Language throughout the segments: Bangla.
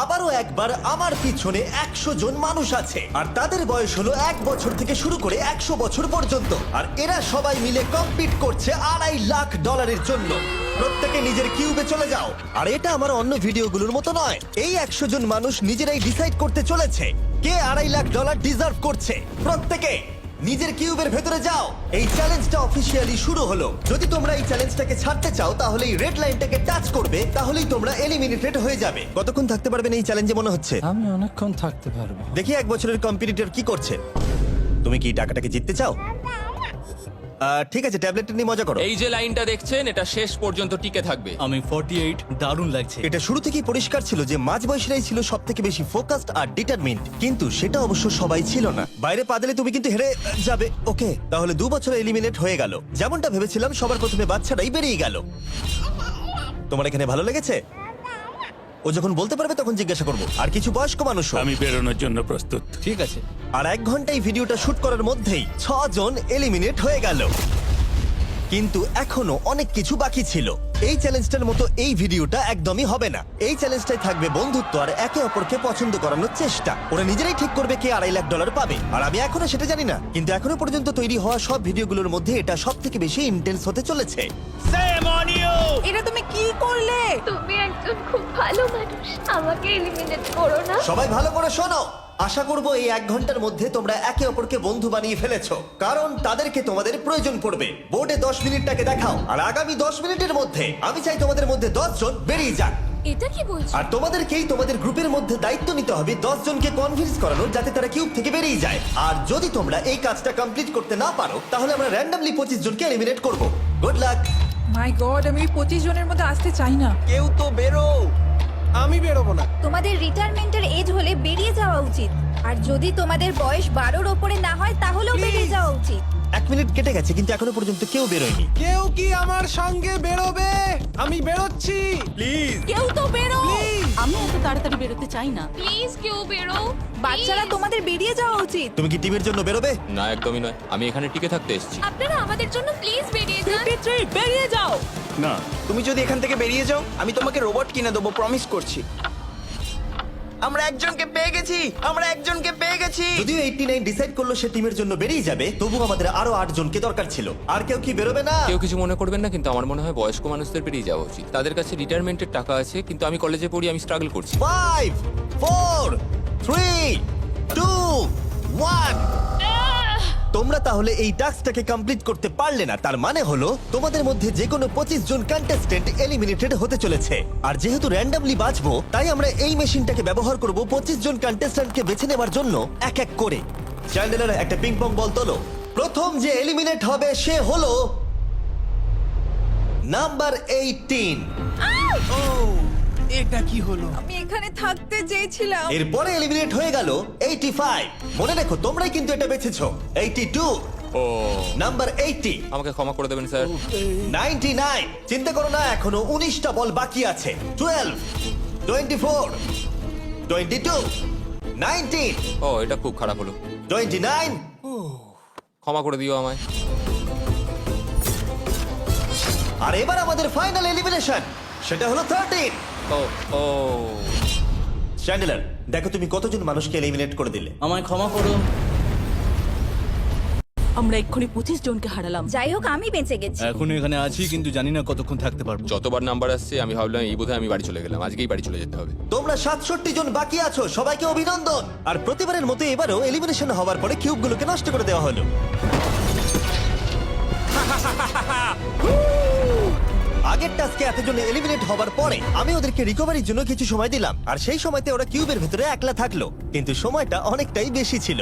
আবারও একবার আমার পিছনে 100 জন মানুষ আছে আর তাদের বয়স হলো 1 বছর থেকে শুরু করে 100 বছর পর্যন্ত। আর এরা সবাই মিলে কম্পিট করছে $2.5 লাখ জন্য। প্রত্যেকে নিজের কিউবে চলে যাও। আর এটা আমার অন্য ভিডিওগুলোর মতো নয়। এই 100 জন মানুষ নিজেরাই ডিসাইড করতে চলেছে কে $2.5 লাখ ডিজার্ভ করছে। প্রত্যেকে নিজের কিউবের ভেতরে যাও। এই চ্যালেঞ্জটা অফিসিয়ালি শুরু হলো। যদি তোমরা এই চ্যালেঞ্জটাকে ছাড়তে চাও তাহলে এই রেড লাইনটাকে টাচ করবে, তাহলেই তোমরা এলিমিনেটেড হয়ে যাবে। কতক্ষণ থাকতে পারবেন এই চ্যালেঞ্জে মনে হচ্ছে? আমি অনেকক্ষণ থাকতে পারবো। দেখি 1 বছরের কম্পিটিটর কি করছে। তুমি কি টাকাটাকে জিততে চাও? ঠিক আছে, ট্যাবলেটটা নিয়ে মজা করো। এই যে লাইনটা দেখছেন এটা শেষ পর্যন্ত টিকে থাকবে। আমি 48 দারুণ লাগছে। এটা শুরু থেকেই পরিষ্কার ছিল যে মাঝবয়সীরাই ছিল সব থেকে বেশি ফোকাসড আর ডিটারমিন্ড, কিন্তু সেটা অবশ্য সবাই ছিল না। বাইরে পা দিলে তুমি কিন্তু হেরে যাবে। ওকে, তাহলে 2 বছর এলিমিনেট হয়ে গেল। যেমনটা ভেবেছিলাম সবার প্রথমে বাচ্চাটাই বেরিয়ে গেল। তোমার এখানে ভালো লেগেছে? ও যখন বলতে পারবে তখন জিজ্ঞাসা করবো। আর কিছু বয়স্ক মানুষ। আমি বেরোনোর জন্য প্রস্তুত। ঠিক আছে। আর 1 ঘন্টায় ভিডিওটা শুট করার মধ্যেই 6 জন এলিমিনেট হয়ে গেল। কিন্তু এখনো অনেক কিছু বাকি ছিল। এই চ্যালেঞ্জটার মতো এই ভিডিওটা একদমই হবে না। এই চ্যালেঞ্জটাই থাকবে বন্ধুত্ব আর একে অপরকে পছন্দ করানোর চেষ্টা। ওরা নিজেরাই ঠিক করবে কে $2.5 লাখ পাবে। আর আমি এখনো সেটা জানি না, কিন্তু এখনো পর্যন্ত তৈরি হওয়া সব ভিডিওগুলোর মধ্যে এটা সব থেকে বেশি ইন্টেন্স হতে চলেছে। এটা তুমি কি করলে? তুমি একজন খুব ভালো মানুষ, আমাকে এলিমিনেট করো না। সবাই ভালো করে শোনো। আশা করবো এই 1 ঘন্টার মধ্যে তোমরা একে অপরকে বন্ধু বানিয়ে ফেলেছো, কারণ তাদেরকে তোমাদের প্রয়োজন পড়বে। বোর্ডে 10 মিনিটটাকে দেখাও, আর আগামী 10 মিনিটের মধ্যে আমি চাই তোমাদের মধ্যে 10 জন বেরিয়ে যাক। এটা কি বলছো? আর তোমাদেরকেই তোমাদের গ্রুপের মধ্যে দায়িত্ব নিতে হবে 10 জনকে কনভিন্স করানোর যাতে তারা কিউব থেকে বেরিয়ে যায়। আর যদি তোমরা এই কাজটা কমপ্লিট করতে না পারো তাহলে আমরা র্যান্ডমলি 25 জনকে এলিমিনেট করব। Good luck. মাই গড, আমি 25 জনের মধ্যে আসতে চাই না। কেউ তো বেরো। আমি বেরোবো না। তোমাদের রিটায়ারমেন্টের এজ হলে বেরিয়ে যাওয়া উচিত। আর যদি তোমাদের বয়স 12-র ওপরে না হয় তাহলেও বেরিয়ে যাওয়া উচিত। 1 মিনিট কেটে গেছে কিন্তু এখনো পর্যন্ত কেউ বেরোয়নি। কেউ কি আমার সঙ্গে বেরোবে? আমি বেরোচ্ছি। প্লিজ। কেউ তো বেরো। আমি এত তাড়াতাড়ি বেরোতে চাই না। প্লিজ কেউ বেরো। বাচ্চারা, তোমাদের বেরিয়ে যাওয়া উচিত। তুমি কি টিমের জন্য বেরোবে? না, একদমই নয়, আমি এখানে টিকে থাকতে এসেছি। আপনারা আমাদের জন্য প্লিজ বেরিয়ে যান। 53 বেরিয়ে যাও। না, তুমি যদি এখান থেকে বেরিয়ে যাও আমি তোমাকে রোবট কিনে দেবো, প্রমিস করছি। আমরা একজনকে পেয়ে গেছি। যদিও 89 ডিসাইড করলো সে টিমের জন্য বেরিয়ে যাবে, তবু আমাদের আরো 8 জনকে দরকার ছিল। আর কেউ কি বেরোবে না? কেউ কিছু মনে করবেন না, কিন্তু আমার মনে হয় বয়স্ক মানুষদের বেরিয়ে যাওয়া উচিত। তাদের কাছে রিটায়ারমেন্টের টাকা আছে, কিন্তু আমি কলেজে পড়ি, আমি স্ট্রাগল করছি। 5 4 3 2 1। তোমরা তাহলে এই টাস্কটাকে কমপ্লিট করতে পারলে না। তার মানে হলো তোমাদের মধ্যে যে কোনো 25 জন কন্টেস্টেন্ট এলিমিনেটেড হতে চলেছে। আর যেহেতু র্যান্ডমলি বাঁচবো, তাই আমরা এই মেশিনটাকে ব্যবহার করব 25 জন কন্টেস্টেন্টকে বেছে নেওয়ার জন্য এক এক করে। চ্যান্ডেলার, একটা পিং পং বল তোলো। প্রথম যে এলিমিনেট হবে সে হলো নাম্বার 18। এটা কি হলো? আমি এখানে থাকতে চেয়েছিলাম। এরপরে এলিমিনেট হয়ে গেল 85। মনে রেখো তোমরাই কিন্তু এটা বেছেছো। 82, ও, নাম্বার 80, আমাকে ক্ষমা করে দেবেন স্যার। 99। চিন্তা করো না, এখনো 19টা বল বাকি আছে। 12, 24, 22, 19, ও, এটা খুব খারাপ হলো। 29। ক্ষমা করে দিও আমায়। আর এবার আমাদের ফাইনাল এলিমিনেশন, সেটা হলো 13। ও ও, চ্যান্ডেলার, দেখো তুমি কতজন মানুষকে এলিমিনেট করে দিলে। আমায় ক্ষমা করো। আমরা এক্ষুনি 25 জনকে হারালাম। যাই হোক, আমি বেঁচে গেছি। এখন এখানে আছি, কিন্তু জানি না কতক্ষণ থাকতে পারবো। যতবার নাম্বার আসছে আমি ভাবলাম এই বোধহয় আমি বাড়ি চলে গেলাম, আজকেই বাড়ি চলে যেতে হবে। তোমরা 67 জন বাকি আছো, সবাইকে অভিনন্দন। আর প্রতিবারের মতো এবারও এলিমিনেশন হওয়ার পরে কিউবগুলোকে নষ্ট করে দেওয়া হলো। আগের টাস্কে এতজন এলিমিনেট হবার পরে আমি ওদেরকে রিকভারির জন্য কিছু সময় দিলাম, আর সেই সময়তে ওরা কিউবের ভেতরে একলা থাকলো, কিন্তু সময়টা অনেকটাই বেশি ছিল।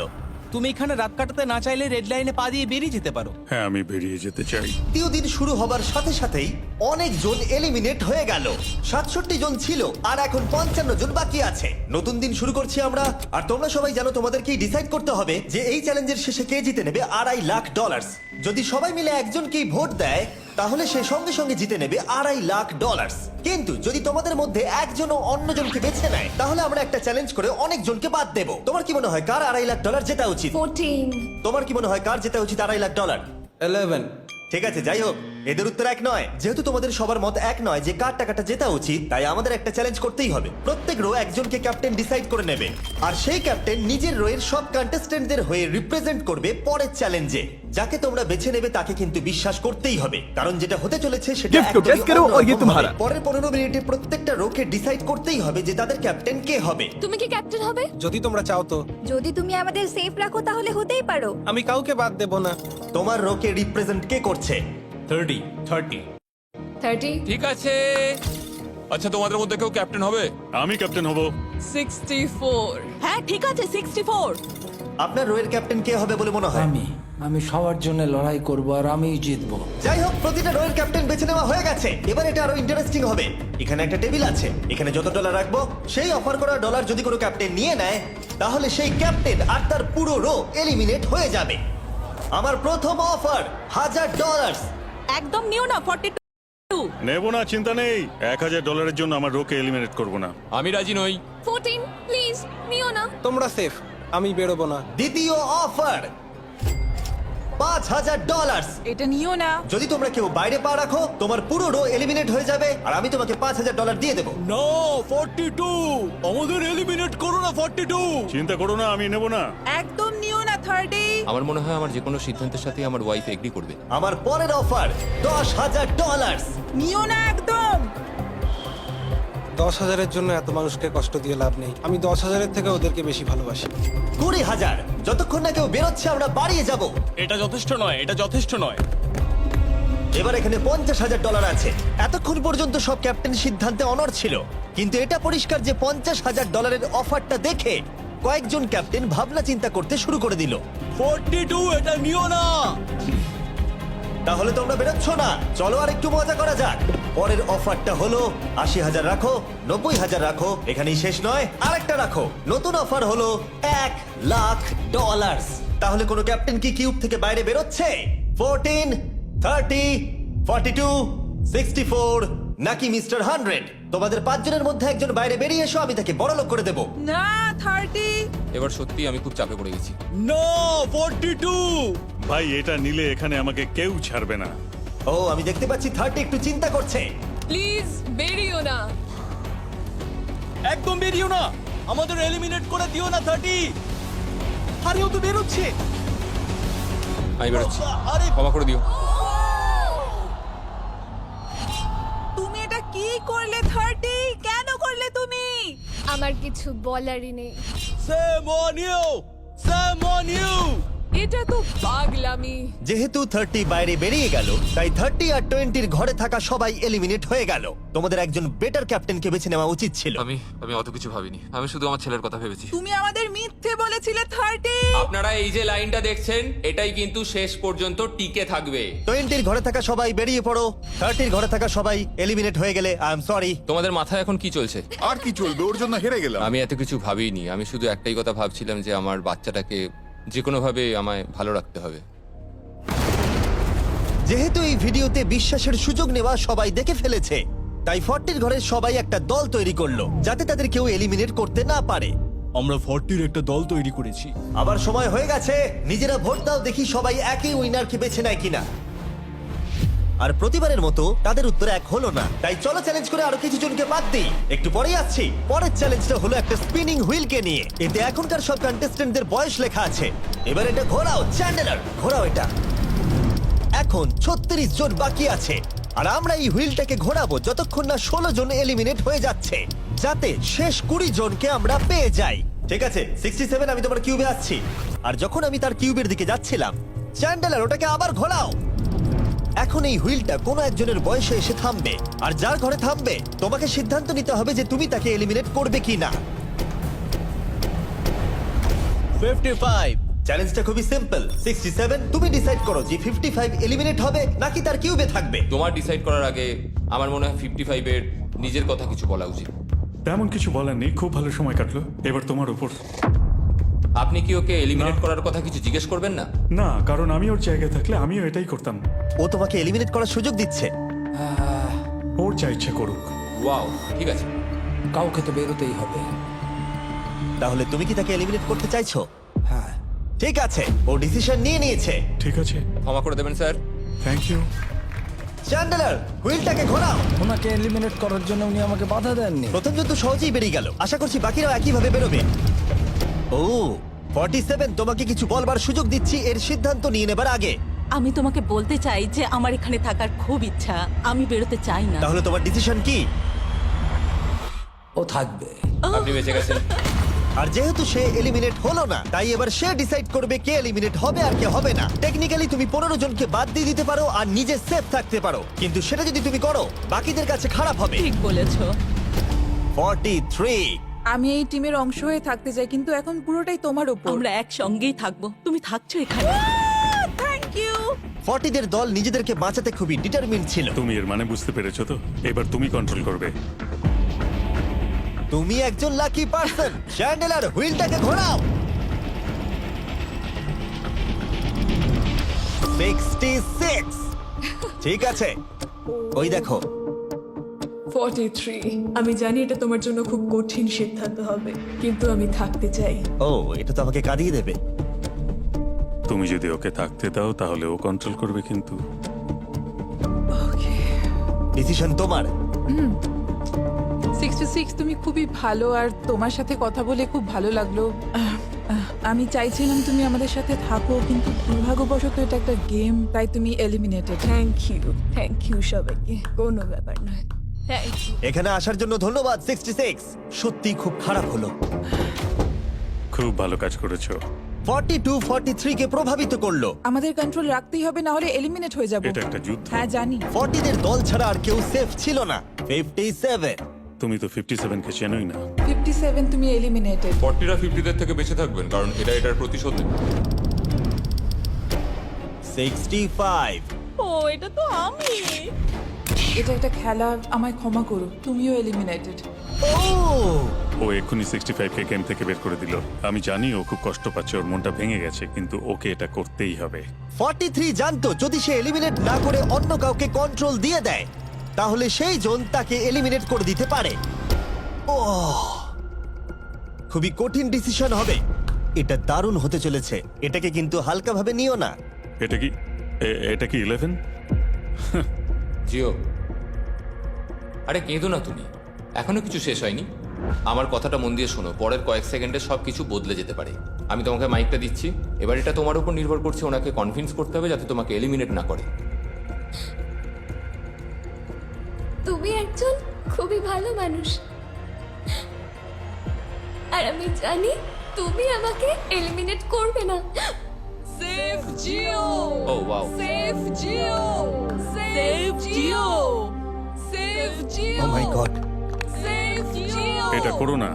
তুমি এখানে রাত কাটাতে না চাইলে রেড লাইনে পা দিয়ে বেরিয়ে যেতে পারো। হ্যাঁ, আমি বেরিয়ে যেতে চাই। দ্বিতীয় দিন শুরু হবার সাথে সাথেই অনেক জন এলিমিনেট হয়ে গেল। 67 জন ছিল, আর এখন 55 জন বাকি আছে। নতুন দিন শুরু করছি আমরা। আর তোমরা সবাই জানো তোমাদেরকেই ডিসাইড করতে হবে যে এই চ্যালেঞ্জের শেষে কে জিতে নেবে $2.5 লাখ। যদি সবাই মিলে একজনকেই ভোট দেয় তাহলে সে সঙ্গে সঙ্গে জিতে নেবে $2.5 লাখ। কিন্তু যদি তোমাদের মধ্যে একজনও অন্যজনকে বেছে নেয় তাহলে আমরা একটা চ্যালেঞ্জ করে অনেক জনকে বাদ দেবো। তোমার কি মনে হয় কার $2.5 লাখ জেতা উচিত? 14। তোমার কি মনে হয় কার জেতা উচিত $2.5 লাখ? 11 ঠিক আছে, যাই হোক, এদের উত্তর এক নয়। যেহেতু তোমাদের সবার মত এক নয় যে কার টাকাটা জেতা উচিত, তাই আমাদের একটা চ্যালেঞ্জ করতেই হবে। প্রত্যেক রো একজনকে ক্যাপ্টেন ডিসাইড করে নেবে, আর সেই ক্যাপ্টেন নিজের রোয়ের সব কন্টেস্টেন্টদের হয়ে রিপ্রেজেন্ট করবে পরের চ্যালেঞ্জে। যাকে তোমরা বেছে নেবে তাকে কিন্তু বিশ্বাস করতেই হবে, কারণ যেটা হতে চলেছে সেটা একদমই অন্যরকম হবে। পরের 15 মিনিটে প্রত্যেকটা রোকে ডিসাইড করতেই হবে যে তাদের ক্যাপ্টেন কে হবে। তুমি কি ক্যাপ্টেন হবে? যদি তোমরা চাও তো। যদি তুমি আমাদের সেফ রাখো তাহলে হতেই পারো। আমি কাউকে বাদ দেব না। তোমার রোকে রিপ্রেজেন্ট কে করছে? 30 ঠিক আছে। আচ্ছা, তোমাদের মধ্যে কেউ ক্যাপ্টেন হবে? আমি ক্যাপ্টেন হব। 64 হ্যাঁ ঠিক আছে 64। আপনার রোয়ের ক্যাপ্টেন কে হবে বলে মনে হয়? আমি সবার জন্য লড়াই করব আর আমিই জিতবো। যাই হোক, প্রতিটা রোয়ের ক্যাপ্টেন বেছে নেওয়া হয়ে গেছে। এবার এটা আরো ইন্টারেস্টিং হবে। এখানে একটা টেবিল আছে, এখানে যত ডলার রাখবো সেই অফার করা ডলার যদি কোনো ক্যাপ্টেন নিয়ে নেয়, তাহলে সেই ক্যাপ্টেন আর তার পুরো রো এলিমিনেট হয়ে যাবে। আমার প্রথম অফার $1000। একদম নিও না 42। নেব না, চিন্তা নেই। $1000 জন্য আমার রোকে এলিমিনেট করব না। আমি রাজি নই। 14 প্লিজ নিও না। তোমরা সেফ, আমি বেরোবো না। দ্বিতীয় অফার $5000। এটা নিও না। যদি তোমরা কেউ বাইরে পা রাখো, তোমার পুরো রো এলিমিনেট হয়ে যাবে, আর আমি তোমাকে $5000 দিয়ে দেবো। নো, 42 আমাদের এলিমিনেট করো না। 42 চিন্তা করো না, আমি নেব না। একদম নিও না 30। আমার মনে হয় আমার যে কোনো সিদ্ধান্তের সাথে আমার ওয়াইফ এগ্রি করবে। আমার পরের অফার $10000। নিও না একদম। 10,000-এর জন্য এত মানুষকে কষ্ট দিয়ে লাভ নেই। আমি 10,000-এর থেকে ওদেরকে বেশি ভালোবাসি। 20,000। যতক্ষণ না কেউ বেরোচ্ছে আমরা বাড়িয়ে যাব। এটা যথেষ্ট নয়, এটা যথেষ্ট নয়। এবার এখানে $50,000 আছে। এতক্ষণ পর্যন্ত সব ক্যাপ্টেন সিদ্ধান্তে অনড় ছিল, কিন্তু এটা পরিষ্কার যে $50,000-এর অফারটা দেখে কয়েকজন ক্যাপ্টেন ভাবনা চিন্তা করতে শুরু করে দিল। 42 এটা নিও না। তাহলে তোমরা বেরোচ্ছ না? চলো আর একটু মজা করা যাক। পরের অফারটা হলো 80,000 রাখো, 90,000 রাখো, এখানেই শেষ নয়, আরেকটা রাখো। নতুন অফার হলো $1,00,000। তাহলে কোনো ক্যাপ্টেন কি কিউব থেকে বাইরে বেরোচ্ছে? 14, 30, 42, 64 নাকি মিস্টার 100? তোমাদের 5 জনের মধ্যে একজন বাইরে বেরিয়ে এসো, আমি তাকে বড়লোক করে দেবো। না 30। এবার সত্যি আমি খুব চাপে পড়ে গেছি। ভাই, এটা নিলে এখানে আমাকে কেউ ছাড়বে না। ও, আমি দেখতে পাচ্ছি 30 একটু চিন্তা করছে। প্লিজ বেরিও না। একদম বেরিও না, আমাদের এলিমিনেট করে দিও না। 30 আরে ও তো বেরোচ্ছে। আমি বেরোচ্ছি, ক্ষমা করে দিও। তুমি এটা কি করলে 30? কেন করলে তুমি? আমার কিছু বলারই নেই। এটা তো পাগলামি। যেহেতু 30 বাইরে বেরিয়ে গেল, তাই 30 আর 20-র ঘরে থাকা সবাই এলিমিনেট হয়ে গেল। তোমাদের একজন বেটার ক্যাপ্টেনকে বেছে নেওয়া উচিত ছিল। আমি অত কিছু ভাবিনি, আমি শুধু আমার ছেলের কথা ভেবেছি। তুমি আমাদের মিথ্যে বলেছিলে 30। আপনারা এই যে লাইনটা দেখছেন, এটাই কিন্তু শেষ পর্যন্ত টিকে থাকবে। 20-র ঘরে থাকা সবাই বেরিয়ে পড়ো, 30-র ঘরে থাকা সবাই এলিমিনেট হয়ে গেলে আই এম সরি। তোমাদের মাথায় এখন কি চলছে? আর কি চলবে, ওর জন্য হেরে গেলাম। আমি এত কিছু ভাবিনি, আমি শুধু একটাই কথা ভাবছিলাম যে আমার বাচ্চাটাকে যে কোনো ভাবে আমায় ভালো রাখতে হবে। যেহেতু এই ভিডিওতে বিশ্বাসের সুযোগ নেওয়া সবাই দেখে ফেলেছে, তাই 40-র ঘরের সবাই একটা দল তৈরি করলো যাতে তাদের কেউ এলিমিনেট করতে না পারে। আমরা 40-র একটা দল তৈরি করেছি। আবার সময় হয়ে গেছে, নিজেরা ভোট দাও, দেখি সবাই একই উইনারকে বেছে নেয় কিনা। আর প্রতিবারের মতো তাদের উত্তর এক হলো না, তাই চলো চ্যালেঞ্জ করে আরো কিছু জনকে বাদ দিই। একটু পরেই আসছি। পরের চ্যালেঞ্জটা হলো একটা স্পিনিং হুইলকে নিয়ে। এতে এখনকার সব কন্টেস্টেন্টদের বয়স লেখা আছে। এবার এটা ঘোরাও, চ্যান্ডেলার ঘোরাও এটা। এখন 36 জন বাকি আছে, আর আমরা এই হুইলটাকে ঘোরাবো যতক্ষণ না 16 জন এলিমিনেট হয়ে যাচ্ছে, যাতে শেষ 20 জনকে আমরা পেয়ে যাই। ঠিক আছে, 67, আমি তোমার কিউবে আসছি। আর যখন আমি তার কিউবের দিকে যাচ্ছিলাম, চ্যান্ডেলার ওটাকে আবার ঘোরাও। এখন এই হুইলটা কোনো একজনের বয়সে এসে থামবে, আর যার ঘরে থামবে তোমাকে সিদ্ধান্ত নিতে হবে যে তুমি তাকে এলিমিনেট করবে কি না। 55। চ্যালেঞ্জটা খুবই সিম্পল। 67, তুমি ডিসাইড করো যে 55 এলিমিনেট হবে নাকি তার কিউবে থাকবে। তোমার ডিসাইড করার আগে আমার মনে হয় 55-এর নিজের কথা কিছু বলা উচিত। তেমন কিছু বলার নেই, খুব ভালো সময় কাটলো। এবার তোমার উপর। আপনি কি ওকে এলিমিনেট করার কথা কিছু জিজ্ঞেস করবেন না? না, কারণ আমি ওর জায়গায় থাকলে আমিও এটাই করতাম। ও তোমাকে এলিমিনেট করার সুযোগ দিচ্ছে। ওর যা ইচ্ছে করুক। ওয়াও, ঠিক আছে। কাউকে তো বেরোতেই হবে। তাহলে তুমি কি তাকে এলিমিনেট করতে চাইছো? হ্যাঁ। ঠিক আছে, ও ডিসিশন নিয়ে নিয়েছে। ঠিক আছে। ক্ষমা করে দেবেন স্যার। Thank you. চ্যান্ডেলার হুইলটাকে ঘোরাও। ওনাকে এলিমিনেট করার জন্য উনি আমাকে বাধা দেননি। প্রথম জন তো সহজেই বেরিয়ে গেল, আশা করছি বাকিরাও একইভাবে বেরোবে। ও 47, তোমাকে কিছু বলবার সুযোগ দিচ্ছি এর সিদ্ধান্ত নিয়ে নেবার আগে। আমি তোমাকে বলতে চাই যে আমার এখানে থাকার খুব ইচ্ছা, আমি বেরোতে চাই না। তাহলে তোমার ডিসিশন কি? ও থাকবে। আপনি বেঁচে গেছেন। আর যেহেতু সে এলিমিনেট হলো না, তাই এবার সে ডিসাইড করবে কে এলিমিনেট হবে আর কে হবে না। টেকনিক্যালি তুমি 15 জনকে বাদ দিয়ে দিতে পারো আর নিজে সেফ থাকতে পারো, কিন্তু সেটা যদি তুমি করো বাকিদের কাছে খারাপ হবে। ঠিক বলেছো। 43। আমি এই টিমের অংশ হয়ে থাকতে চাই, কিন্তু এখন পুরোটাই তোমার উপর। আমরা একসঙ্গেই থাকবো, তুমি থাকছো এখানে। Thank you. 40 দের দল নিজেদেরকে বাঁচাতে খুবই ডিটারমিন ছিল। তুমি এর মানে বুঝতে পেরেছো তো? এবার তুমি কন্ট্রোল করবে। তুমি একজন লাকি পার্সন। চ্যান্ডেলার হুইলটাকে ঘোরাও। 66। ঠিক আছে, ওই দেখো। 43। আমি জানি এটা তোমার জন্য খুব কঠিন সিদ্ধান্ত হবে, কিন্তু আমি থাকতে চাই। ও, এটা তো আমাকে কাঁদিয়ে দেবে। তুমি যদি ওকে থাকতে দাও তাহলে ও কন্ট্রোল করবে, কিন্তু ডিসিশন তোমার। 66, তুমি খুবই ভালো আর তোমার সাথে কথা বলে খুব ভালো লাগলো। আমি চাইছিলাম তুমি আমাদের সাথে থাকো, কিন্তু দুর্ভাগ্যবশত এটা একটা গেম, তাই তুমি এলিমিনেটেড। থ্যাংক ইউ সবাইকে, কোনো ব্যাপার নয়। Thank you. এখানে আসার জন্য ধন্যবাদ 66। সত্যি খুব খারাপ হলো। খুব ভালো কাজ করেছো। 42 43 কে প্রভাবিত করলো। আমাদের কন্ট্রোল রাখতেই হবে, না হলে এলিমিনেট হয়ে যাব। এটা একটা যুদ্ধ। হ্যাঁ জানি। 40 দের দল ছাড়া আর কেউ সেফ ছিল না। 57। তুমি তো 57 কে চেনোই না। 57, তুমি এলিমিনেটেড। 40রা 50দের থেকে বেঁচে থাকবেন, কারণ এটা এটার প্রতিশোধ নেবে। 65। ও এটা তো আমি। এটা একটা খেলা, আমায় ক্ষমা করো, তুমিও এলিমিনেটেড। ও, ও এক্ষুনি 65 কে গেম থেকে বের করে দিল। আমি জানি ও খুব কষ্ট পাচ্ছে, ওর মনটা ভেঙে গেছে, কিন্তু ওকে এটা করতেই হবে। 43 জানতো যদি সে এলিমিনেট না করে অন্য কাউকে কন্ট্রোল দিয়ে দেয়, তাহলে সেই জন তাকে এলিমিনেট করে দিতে পারে। ও, খুবই কঠিন ডিসিশন হবে। এটা দারুণ হতে চলেছে। এটাকে কিন্তু হালকাভাবে নিও না। এটা কি 11? জিও, আরে কেঁদো না তুমি, এখনো কিছু শেষ হয়নি। আমার কথাটা মন দিয়ে শোনো, পরের কয়েক সেকেন্ডে সবকিছু বদলে যেতে পারে। আমি তোমাকে মাইকটা দিচ্ছি, এবার এটা তোমার উপর নির্ভর করছে ওনাকে কনভিন্স করতে হবে যাতে তোমাকে এলিমিনেট না করে। তুমি একজন খুবই ভালো মানুষ, আর আমি জানি তুমি আমাকে এলিমিনেট করবে না। Save Jio, oh wow, save Jio, save Jio, save Jio, oh my god. Save Jio. এটা করো না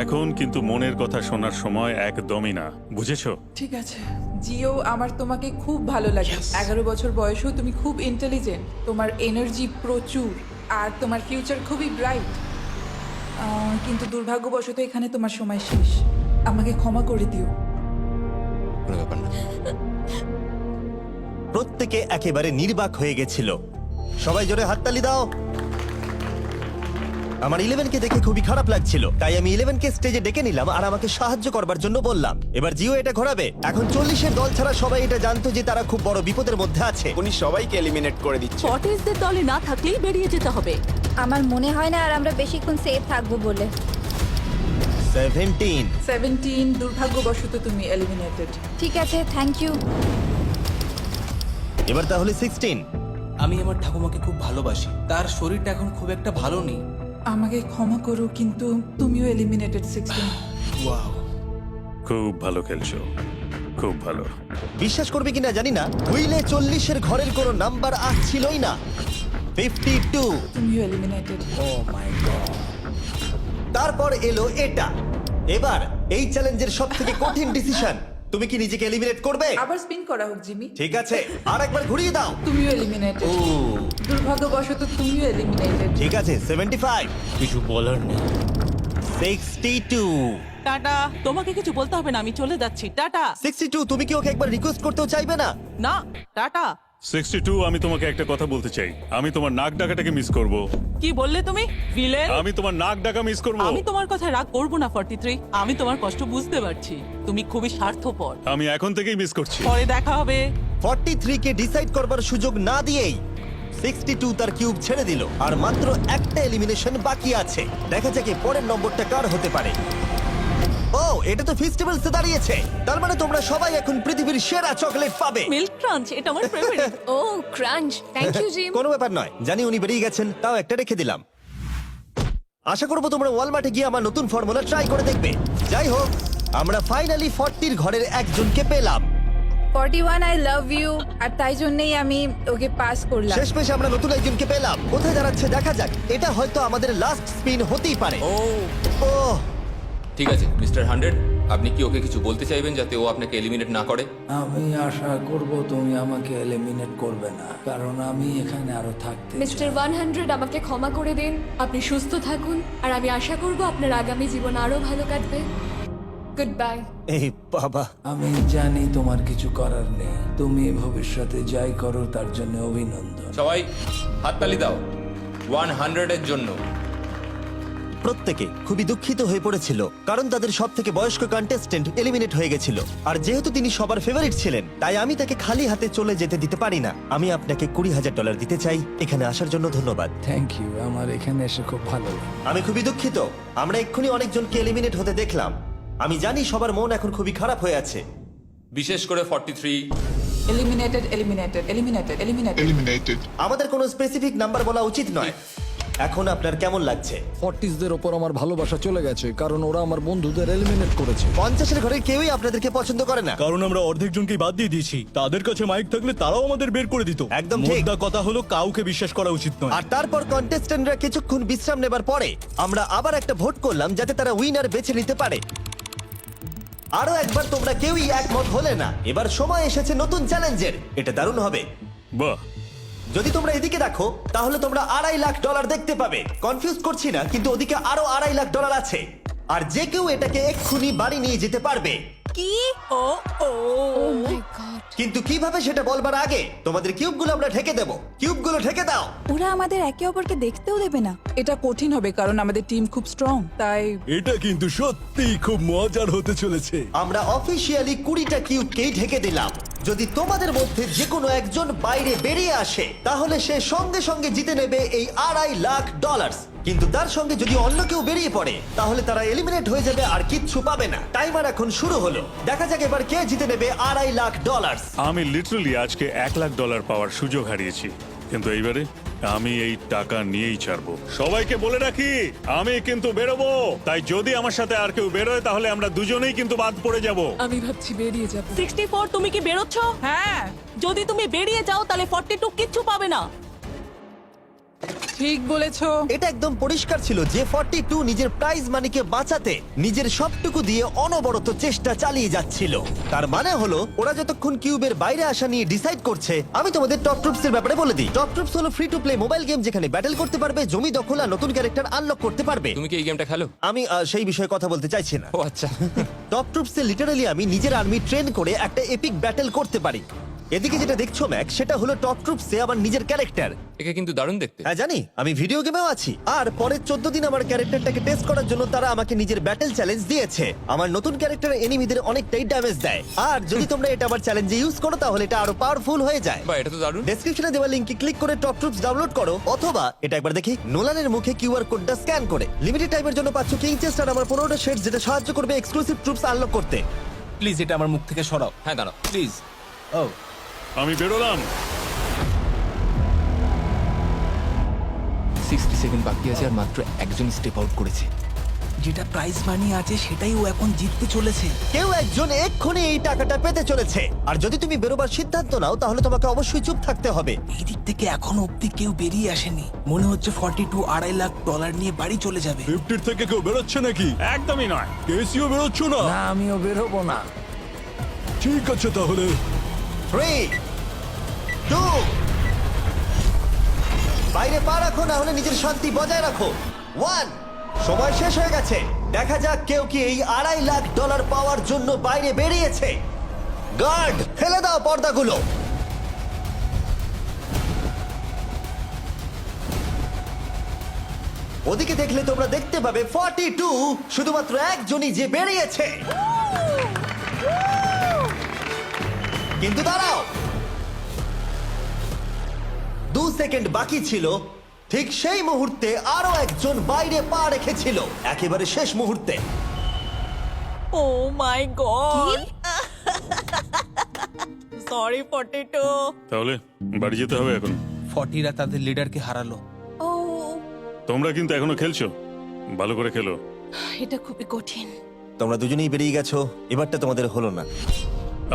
এখন, কিন্তু মনের কথা শোনার সময় একদমই না, বুঝেছো? ঠিক আছে জিও, আমার তোমাকে খুব ভালো লাগে। 11 বছর বয়সেও তুমি খুব ইন্টেলিজেন্ট, তোমার এনার্জি প্রচুর, আর তোমার ফিউচার খুবই ব্রাইট। কিন্তু দুর্ভাগ্যবশত এখানে তোমার সময় শেষ। আমাকে ক্ষমা করে দিও। কোনো ব্যাপার না। প্রত্যেকে একেবারে নির্বাক হয়ে গেছিল। সবাই জোরে হাততালি দাও। আমার 11 কে দেখে খুবই খারাপ লাগছিল, তাই আমি 11 কে স্টেজে ডেকে নিলাম আর আমাকে সাহায্য করবার জন্য বললাম। এবার জিও এটা ঘোরাবে। এখন 40 এর দল ছাড়া সবাই এটা জানতো যে তারা খুব বড় বিপদের মধ্যে আছে। উনি সবাইকে এলিমিনেট করে দিচ্ছে। 40দের দলে না থাকলেই বেরিয়ে যেতে হবে। আমার মনে হয় না আর আমরা বেশিক্ষণ সেফ থাকবো বলে। 17। 17, দুর্ভাগ্যবশত তুমি এলিমিনেটেড। ঠিক আছে, থ্যাংক ইউ। এবার তাহলে 16। আমি আমার ঠাকুমাকে খুব ভালোবাসি, তার শরীরটা এখন খুব একটা ভালো নেই। আমাকে ক্ষমা করো, কিন্তু তুমিও এলিমিনেটেড 16। ওয়াও, খুব ভালো খেলছো, খুব ভালো। বিশ্বাস করবে কিনা জানি না, হুইলে 40 এর ঘরের কোনো নাম্বার আসছিলই না। 52। তুমিও এলিমিনেটেড। O my god. তারপর এলো এটা। এবার এই চ্যালেঞ্জের সবথেকে কঠিন ডিসিশন, তুমি কি নিজেকে এলিমিনেট করবে? আবার স্পিন করা হোক জিমি। ঠিক আছে, আর একবার ঘুরিয়ে দাও। তুমিও এলিমিনেটেড। ও, দুর্ভাগ্যবশত তুমিও এলিমিনেটেড। ঠিক আছে, 75। কিছু বলার নেই। 62। টাটা, তোমাকে কিছু বলতে হবে না, আমি চলে যাচ্ছি। টাটা। 62, তুমি কি ওকে একবার রিকোয়েস্ট করতেও চাইবে না? না, টাটা। 62, আমি তোমাকে একটা কথা বলতে চাই। আমি তোমার নাক ডাকাটাকে মিস করব। কি বললে তুমি? ভিলেন? আমি তোমার নাক ডাকা মিস করব। আমি তোমার কথা রাগ করব না 43। আমি তোমার কষ্ট বুঝতে পারছি, তুমি খুবই স্বার্থপর। আমি এখন থেকেই মিস করছি। পরে দেখা হবে। 43 কে ডিসাইড করবার সুযোগ না দিয়েই 62 তার কিউব ছেড়ে দিল আর মাত্র একটা এলিমিনেশন বাকি আছে। দেখা যাক এর পরের নম্বরটা কার হতে পারে। ও, এটা তো ফেস্টিভ্যালসে দাঁড়িয়েছে। তার মানে তোমরা সবাই এখন পৃথিবীর সেরা চকলেট পাবে। মিল্ক ক্রাঞ্চ এটা আমার favourite. Oh crunch, thank you Jim. কোনো ব্যাপার নয়, জানি উনি বেরিয়ে গেছেন, তাও একটা রেখে দিলাম। আশা করবো তোমরা ওয়ালমার্টে গিয়ে আমার নতুন ফর্মুলা ট্রাই করে দেখবে। যাই হোক, আমরা ফাইনালি 40 ঘরের একজনকে পেলাম। 41 আই লাভ ইউ, আর তাই জন্যই আমি ওকে পাস করলাম। শেষমেশ আমরা নতুন একজনকে পেলাম। কোথায় দাঁড়াচ্ছে দেখা যাক। এটা হয়তো আমাদের লাস্ট স্পিন হতেই পারে। ও ঠিক আছে মিস্টার 100, আপনি কি ওকে কিছু বলতে চাইবেন যাতে ও আপনাকে এলিমিনেট না করে? আমি আশা করব তুমি আমাকে এলিমিনেট করবে না, কারণ আমি এখানে আরো থাকতে মিস্টার 100 আমাকে ক্ষমা করে দিন। আপনি সুস্থ থাকুন আর আমি আশা করব আপনার আগামী জীবন আরো ভালো কাটবে। Good bye. এই বাবা, আমি জানি তোমার কিছু করার নেই। তুমি ভবিষ্যতে যাই করো তার জন্য অভিনন্দন। সবাই হাততালি দাও 100 এর জন্য। প্রত্যেকে খুবই দুঃখিত হয়ে পড়েছিল কারণ তাদের সব থেকে বয়স্ক কন্টেস্টেন্ট এলিমিনেট হয়ে গেছিল। আর যেহেতু তিনি সবার ফেভারিট ছিলেন, তাই আমি তাকে খালি হাতে চলে যেতে দিতে পারি না। আমি আপনাকে $20,000 দিতে চাই। এখানে আসার জন্য ধন্যবাদ। থ্যাংক ইউ, আমার এখানে এসে খুব ভালো লাগে। আমি খুবই দুঃখিত, আমরা এক্ষুনি অনেকজনকে এলিমিনেট হতে দেখলাম। আমি জানি সবার মন এখন খুবই খারাপ হয়ে আছে। বিশেষ করে 43। Eliminated, eliminated, eliminated, eliminated. আমাদের কোনো স্পেসিফিক নাম্বার বলা উচিত নয়। এখন আপনার কেমন লাগছে? 40দের ওপর আমার ভালোবাসা চলে গেছে, কারণ ওরা আমার বন্ধুদের এলিমিনেট করেছে। 50-এর ঘরে কেউই আপনাদেরকে পছন্দ করে না। কারণ আমরা অর্ধেক জনকে বাদ দিয়ে দিয়েছি। তাদের কাছে মাইক থাকলে তারাও আমাদের বের করে দিত। একদম ঠিক। মোদ্দা কথা হলো কাউকে বিশ্বাস করা উচিত নয়। আর তারপর কন্টেস্ট্যান্টরা কিছুক্ষণ বিশ্রাম নেবার পরে আমরা আবার একটা ভোট করলাম যাতে তারা উইনার বেছে নিতে পারে। আরো একবার তোমরা কেউই একমত হলে না। এবার সময় এসেছে নতুন চ্যালেঞ্জের। এটা দারুণ হবে। বাহ, যদি তোমরা এদিকে দেখো তাহলে তোমরা $2.5 লাখ দেখতে পাবে। কনফিউজ করছি না, কিন্তু ওদিকে আরো $2.5 লাখ আছে। আর যে কেউ এটাকে এক্ষুনি বাড়ি নিয়ে যেতে পারবে। কি? ও ও ও মাই গড। কিন্তু কিভাবে সেটা বলবার আগে তোমাদের কিউবগুলো আমরা ঢেকে দেবো। কিউবগুলো ঢেকে দাও। ওরা আমাদের একে অপরকে দেখতেও দেবে না। এটা কঠিন হবে কারণ আমাদের টিম খুব স্ট্রং, তাই এটা কিন্তু সত্যিই খুব মজার হতে চলেছে। আমরা অফিসিয়ালি 20টা কিউবকেই ঢেকে দিলাম। যদি তোমাদের মধ্যে যে কোনো একজন বাইরে বেরিয়ে আসে তাহলে সে সঙ্গে সঙ্গে জিতে নেবে এই $2.5 লাখ। কিন্তু তার সঙ্গে যদি অন্য কেউ বেরিয়ে পড়ে তাহলে তারা এলিমিনেট হয়ে যাবে আর কিচ্ছু পাবে না। টাইমার এখন শুরু হলো। দেখা যাক এবার কে জিতে নেবে $2.5 লাখ। আমি লিটারালি আজকে $1,00,000 পাওয়ার সুযোগ হারিয়েছি, কিন্তু এইবারে আমি এই টাকা নিয়েই ছাড়বো। সবাইকে বলে রাখি, আমি কিন্তু বেরোবো। তাই যদি আমার সাথে আর কেউ বেরোয় তাহলে আমরা দুজনেই কিন্তু বাদ পড়ে যাব। আমি ভাবছি বেরিয়ে যাব। 64 তুমি কি বেরোচ্ছ? হ্যাঁ, যদি তুমি বেরিয়ে যাও তাহলে 42 কিচ্ছু পাবে না। ঠিক বলেছো। এটা একদম পরিষ্কার ছিল যে 42 নিজের প্রাইজ মানিকে বাঁচাতে নিজের সবটুকু দিয়ে অনবরত চেষ্টা চালিয়ে যাচ্ছিল। তার মানে হলো ওরা যতক্ষণ কিউবের বাইরে আসা নিয়ে ডিসাইড করছে। আমি তোমাদের টপ ট্রুপস এর ব্যাপারে বলে দিই। টপ ট্রুপস হলো free to play mobile game যেখানে ব্যাটল করতে পারবে, জমি দখল আর নতুন ক্যারেক্টার আনলক করতে পারবে। তুমি কি এই গেমটা খেলো? আমি সেই বিষয়ে কথা বলতে চাইছি না। ও আচ্ছা। টপ ট্রুপসে লিটারালি আমি নিজের আর্মি ট্রেন করে একটা এপিক ব্যাটল করতে পারি। এদিকে যেটা দেখছো ম্যাক, সেটা হলো টপ ট্রুপসে আমার নিজের ক্যারেক্টার। একে কিন্তু দারুণ দেখতে। হ্যাঁ জানি, আমি ভিডিও গেমেও আছি। আর পরের 14 দিন আমার ক্যারেক্টারটাকে টেস্ট করার জন্য তারা আমাকে নিজের ব্যাটল চ্যালেঞ্জ দিয়েছে। আমার নতুন ক্যারেক্টার এনিমিদের অনেকটাই ড্যামেজ দেয়। আর যদি তোমরা এটা আমার চ্যালেঞ্জে ইউজ করো তাহলে এটা আরো পাওয়ারফুল হয়ে যায়। বা এটা তো দারুণ। ডেসক্রিপশনে দেওয়া লিংকে ক্লিক করে টপ ট্রুপস ডাউনলোড করো, অথবা এটা একবার দেখি নোলানের মুখে কিউআর কোডটা স্ক্যান করে। লিমিটেড টাইমের জন্য পাচ্ছ কিং চেস্ট আর আমার 15টা শেডস, যেটা সাহায্য করবে এক্সক্লুসিভ ট্রুপস আনলক করতে। প্লিজ এটা আমার মুখ থেকে সরাও। হ্যাঁ দাঁড়াও। প্লিজ। ও আমি বেরোলাম। 60 সেকেন্ড বাকি আছে আর মাত্র একজন স্টেপ আউট করেছে। যেটা প্রাইজ মানি আছে সেটাই ও এখন জিততে চলেছে। কেউ একজন এক্ষুনি এই টাকাটা পেতে চলেছে। আর যদি তুমি বেরোবার সিদ্ধান্ত নাও তাহলে তোমাকে অবশ্যই চুপ থাকতে হবে। এই দিক থেকে এখনো অব্দি কেউ বেরিয়ে আসেনি। মনে হচ্ছে 42 $2.5 লাখ নিয়ে বাড়ি চলে যাবে। 50 থেকে কেউ বেরোচ্ছে নাকি? একদমই নয়। কেসিও বেরোচ্ছ না? না, আমিও বেরোবো না। ঠিক আছে তাহলে। 3, 2, বাইরে পা রাখো, না হলে নিজের শান্তি বজায় রাখো। 1, সময় শেষ হয়ে গেছে। দেখা যাক কেউ কি এই $2.5 লাখ পাওয়ার জন্য বাইরে বেরিয়েছে। গার্ড, ফেলে দাও পর্দাগুলো। ওদিকে দেখলে তোমরা দেখতে পাবে 42 শুধুমাত্র একজনই যে বেরিয়েছে। কিন্তু দাঁড়াও, 2 সেকেন্ড বাকি ছিল, ঠিক সেই মুহূর্তে আরো একজন বাইরে পা রেখেছিল, একেবারে শেষ মুহূর্তে। ও মাই গড সরি পটেটো। তাহলে বাড়ি যেতে হবে এখন। ফর্টিরা তাদের লিডারকে হারালো। ও তোমরা কিন্তু এখনো খেলছো, ভালো করে খেলো। এটা খুবই কঠিন। তোমরা দুজনেই বেরিয়ে গেছো, এবারটা তোমাদের হলো না।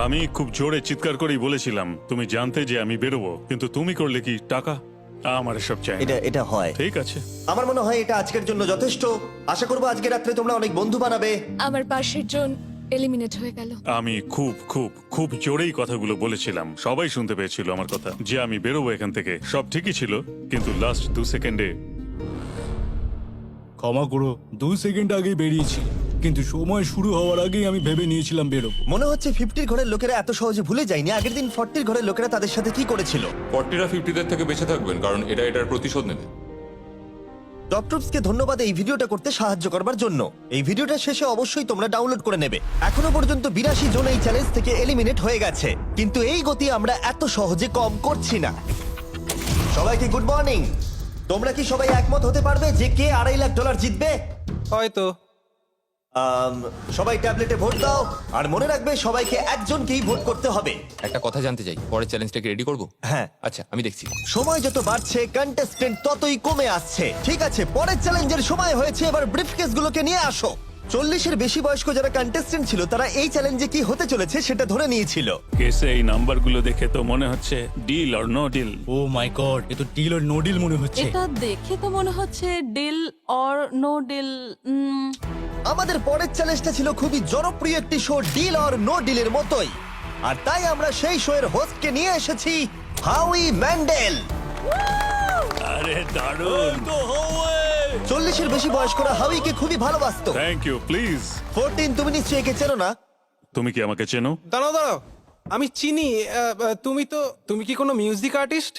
আমি খুব জোরে চিৎকার করেই বলেছিলাম তুমি জানতে যে আমি বেরোবো, কিন্তু তুমি করলে কি টাকা? আমার সব চাই না। এটা হয়। ঠিক আছে, আমার মনে হয় এটা আজকের জন্য যথেষ্ট। আশা করবো আজকে রাত্রে তোমরা অনেক বন্ধু বানাবে। আমার পাশের জন এলিমিনেট হয়ে গেল। আমি খুব খুব খুব জোরেই কথাগুলো বলেছিলাম, সবাই শুনতে পেয়েছিল আমার কথা, যে আমি বেরোবো এখান থেকে। সব ঠিকই ছিল, কিন্তু লাস্ট 2 সেকেন্ডে ক্ষমা করো, 2 সেকেন্ড আগেই বেরিয়েছি, কিন্তু সময় শুরু হওয়ার আগেই আমি ভেবে নিয়েছিলাম বেরোবো। মনে হচ্ছে 50 ঘরের লোকেরা এত সহজে ভুলে যায়নি আগের দিন 40 ঘরের লোকেরা তাদের সাথে কি করেছিল। 40রা 50দের থেকে বেঁচে থাকবেন, কারণ এটা এটার প্রতিশোধ নেবে। টপ ট্রুপসকে ধন্যবাদ এই ভিডিওটা করতে সাহায্য করবার জন্য। এই ভিডিওটা শেষে অবশ্যই তোমরা ডাউনলোড করে নেবে। এখনো পর্যন্ত 82 জন এই চ্যালেঞ্জ থেকে এলিমিনেট হয়ে গেছে, কিন্তু এই গতি আমরা এত সহজে কম করছি না। সবাইকে গুড মর্নিং। তোমরা কি সবাই একমত হতে পারবে যে কে $2.5 লাখ জিতবে? হয়তো। সবাই ট্যাবলেটে ভোট দাও, আর মনে রাখবে সবাইকে একজনকেই ভোট করতে হবে। একটা কথা জানতে চাই, পরের চ্যালেঞ্জটাকে রেডি করব? হ্যাঁ। আচ্ছা, আমি দেখছি। সময় যত বাড়ছে কন্টেস্টেন্ট ততই কমে আসছে। ঠিক আছে, পরের চ্যালেঞ্জের সময় হয়েছে, এবার ব্রিফকেসগুলোকে নিয়ে আসো। 40-এর বেশি বয়স্ক যারা কন্টেস্টেন্ট ছিল তারা এই চ্যালেঞ্জে কি হতে চলেছে সেটা ধরে নিয়েছিল। কেসে এই নাম্বারগুলো দেখে তো মনে হচ্ছে deal or no deal. Oh my god, এ তো ডিল আর নো ডিল মনে হচ্ছে। এটা দেখে তো মনে হচ্ছে ডিল অর নো ডিল। আমাদের পরের চ্যালেঞ্জটা ছিল খুবই জনপ্রিয় একটি শো, ডিল অর নো ডিলের মতোই, আর তাই আমরা সেই শো এর হোস্টকে নিয়ে এসেছি, হাউই ম্যান্ডেল। আরে দারুণ। 40-এর বেশি বয়স্করা হাউইকে খুবই ভালোবাসতো। Thank you, please. 14, তুমি নিশ্চয়ই একে চেনো না? তুমি কি আমাকে চেনো? দাঁড়াও দাঁড়াও, আমি চিনি। তুমি কি কোনো মিউজিক আর্টিস্ট?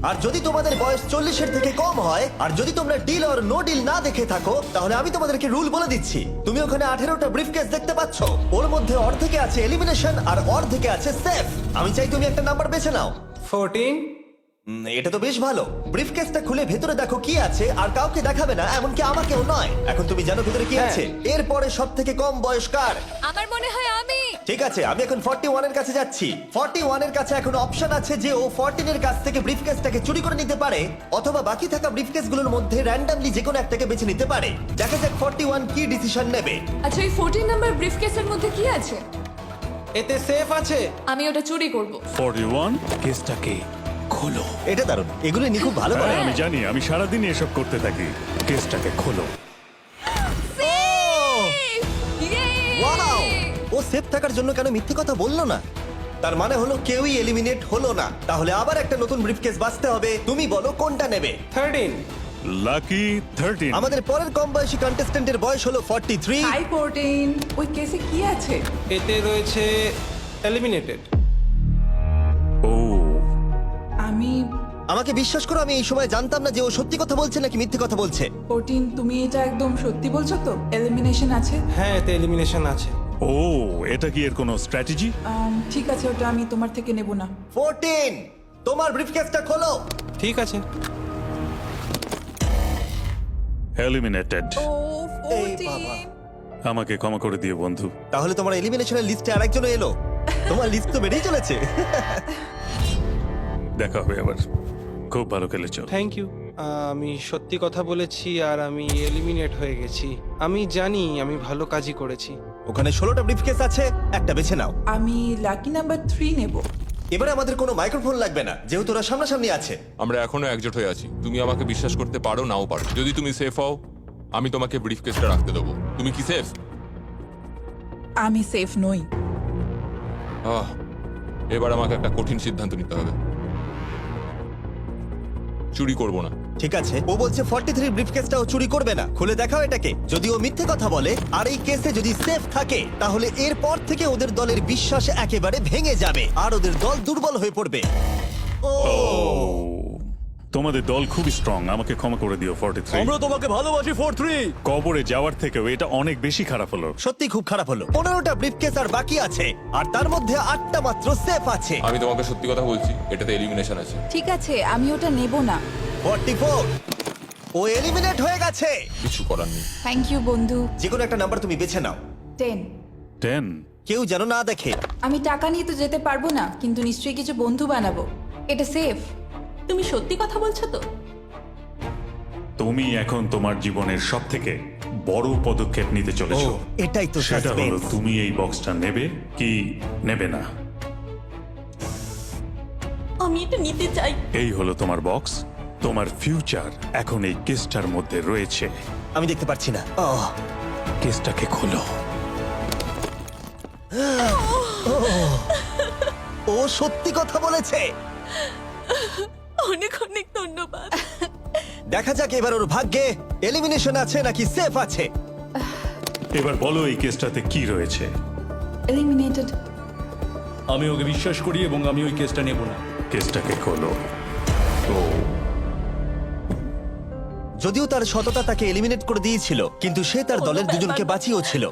আর যদি তোমাদের বয়স 40-এর থেকে কম হয়, আর যদি তোমরা ডিল অর নো ডিল না দেখে থাকো, তাহলে আমি তোমাদেরকে রুল বলে দিচ্ছি। তুমি ওখানে 18টা ব্রিফকেস দেখতে পাচ্ছ, ওর মধ্যে অর্ধেকে আছে এলিমিনেশন আর অর্ধেকে আছে সেফ। আমি চাই তুমি একটা নাম্বার বেছে নাও। 14। এটা তো বেশ ভালো। ব্রিফকেসটা খুলে ভেতরে দেখো কি আছে, আর কাউকে দেখাবে না, এমনকি আমাকেও নয়। এখন তুমি জানো ভেতরে কি আছে। এরপরে সব থেকে কম বয়স কার? আমার মনে হয় আমি। ঠিক আছে, আমি এখন 41 এর কাছে যাচ্ছি। 41 এর কাছে এখন অপশন আছে যে ও 14 এর কাছ থেকে ব্রিফকেসটাকে চুরি করে নিতে পারে, অথবা বাকি থাকা ব্রিফকেসগুলোর মধ্যে র্যান্ডমলি যে কোনো একটাকে বেছে নিতে পারে। দেখা যাক 41 কি ডিসিশন নেবে। আচ্ছা, এই 14 নাম্বার ব্রিফকেসের মধ্যে কি আছে? এতে সেফ আছে। আমি ওটা চুরি করব। 41 কেসটাকে খোলো। এটা দারুণ, এগুলো নি খুব ভালো করে। হ্যাঁ, আমি জানি, আমি সারাদিন এসব করতে থাকি। কেসটাকে খোলো। ওয়াও! ও সেফ থাকার জন্য কেন মিথ্যে কথা বললো না? তার মানে হলো কেউই এলিমিনেট হলো না। তাহলে আবার একটা নতুন ব্রিফকেস বাঁচতে হবে। তুমি বলো কোনটা নেবে? 13। লাকি 13। আমাদের পরের কম বয়সী কন্টেস্ট্যান্টের বয়স হলো 43। হাই 14, ওই কেসে কি আছে? এতে রয়েছে এলিমিনেটেড। ও, আমাকে বিশ্বাস করো, আমি এই সময় জানতাম না যে ও সত্যি কথা বলছে নাকি মিথ্যে কথা বলছে। 14, তুমি এটা একদম সত্যি বলছো তো? এলিমিনেশন আছে? হ্যাঁ, এতে এলিমিনেশন আছে। ও, এটা কি এর কোনো স্ট্র্যাটেজি? ঠিক আছে, ওটা আমি তোমার থেকে নেব না। 14, তোমার ব্রিফকেসটা খোলো। ঠিক আছে। এলিমিনেটেড। ও এই বাবা। 14। আমাকে ক্ষমা করে দিও বন্ধু। তাহলে তোমার এলিমিনেশনের লিস্টে আরেকজন এলো। তোমার লিস্ট তো বেড়েই চলেছে। দেখা হবে আবার। খুব ভালো খেলেছো। Thank you. আমি সত্যি কথা বলেছি আর আমি এলিমিনেট হয়ে গেছি। আমি জানি আমি ভালো কাজই করেছি। ওখানে 16টা ব্রিফকেস আছে, একটা বেছে নাও। আমি লাকি নাম্বার 3 নেব। এবারে আমাদের কোনো মাইক্রোফোন লাগবে না, যেহেতু ওরা সামনাসামনি আছে। আমরা এখনো একজোট হয়ে আছি। তুমি আমাকে বিশ্বাস করতে পারো, নাও পারো। যদি তুমি সেফ হও, আমি তোমাকে ব্রিফকেসটা রাখতে দেবো। তুমি কি সেফ? আমি সেফ নই। এবার আমাকে একটা কঠিন সিদ্ধান্ত নিতে হবে। চুরি করব না। ঠিক আছে, ও বলছে 43 ব্রিফকেসটাও চুরি করবে না। খুলে দেখাও এটাকে। যদি ও মিথ্যে কথা বলে আর এই কেসে যদি সেফ থাকে, তাহলে এরপর থেকে ওদের দলের বিশ্বাস একেবারে ভেঙে যাবে আর ওদের দল দুর্বল হয়ে পড়বে। ও তোমাদের দল খুবই স্ট্রং, আমাকে ক্ষমা করে দিও 43। আমরা তোমাকে ভালোবাসি 43। কবরে যাওয়ার থেকেও এটা অনেক বেশি খারাপ হলো। সত্যি খুব খারাপ হলো। 15টা ব্রিফকেস আর বাকি আছে, আর তার মধ্যে 8টা মাত্র সেফ আছে। আমি তোমাকে সত্যি কথা বলছি, এটাতে এলিমিনেশন আছে। ঠিক আছে, আমি ওটা নেব না। 44, ও এলিমিনেট হয়ে গেছে। কিছু করার নেই। থ্যাংক ইউ বন্ধু। যে কোনো একটা নাম্বার তুমি বেছে নাও। 10। 10। কেউ যেন না দেখে। আমি টাকা নিয়ে তো যেতে পারবো না, কিন্তু নিশ্চয়ই কিছু বন্ধু বানাবো। এটা সেফ। তুমি সত্যি কথা বলছো তো? তুমি এখন তোমার জীবনের সবথেকে বড় পদক্ষেপ নিতে ও, চলেছো। এটাই তো সেটা হলো সাসপেন্স। তুমি এই বক্সটা নেবে কি নেবে না। আমি এটা নিতে চাই। এই হলো তোমার বক্স। তোমার ফিউচার এখন এই কেসটার মধ্যে রয়েছে। আমি দেখতে পাচ্ছি না। কেসটাকে খোলো। ও সত্যি কথা বলেছে। অনেক অনেক ধন্যবাদ। দেখা যাক এবার ওর ভাগ্যে এলিমিনেশন আছে নাকি সেফ আছে। এবার বলো এই কেসটাতে কি রয়েছে। এলিমিনেটেড। আমি ওকে বিশ্বাস করি এবং আমি ওই কেসটা নেব না। কেসটাকে খোলো। ও, যদিও তার সততা তাকে এলিমিনেট করে দিয়েছিল, কিন্তু সে তার দলের দুজনকে বাঁচিয়েও ছিল।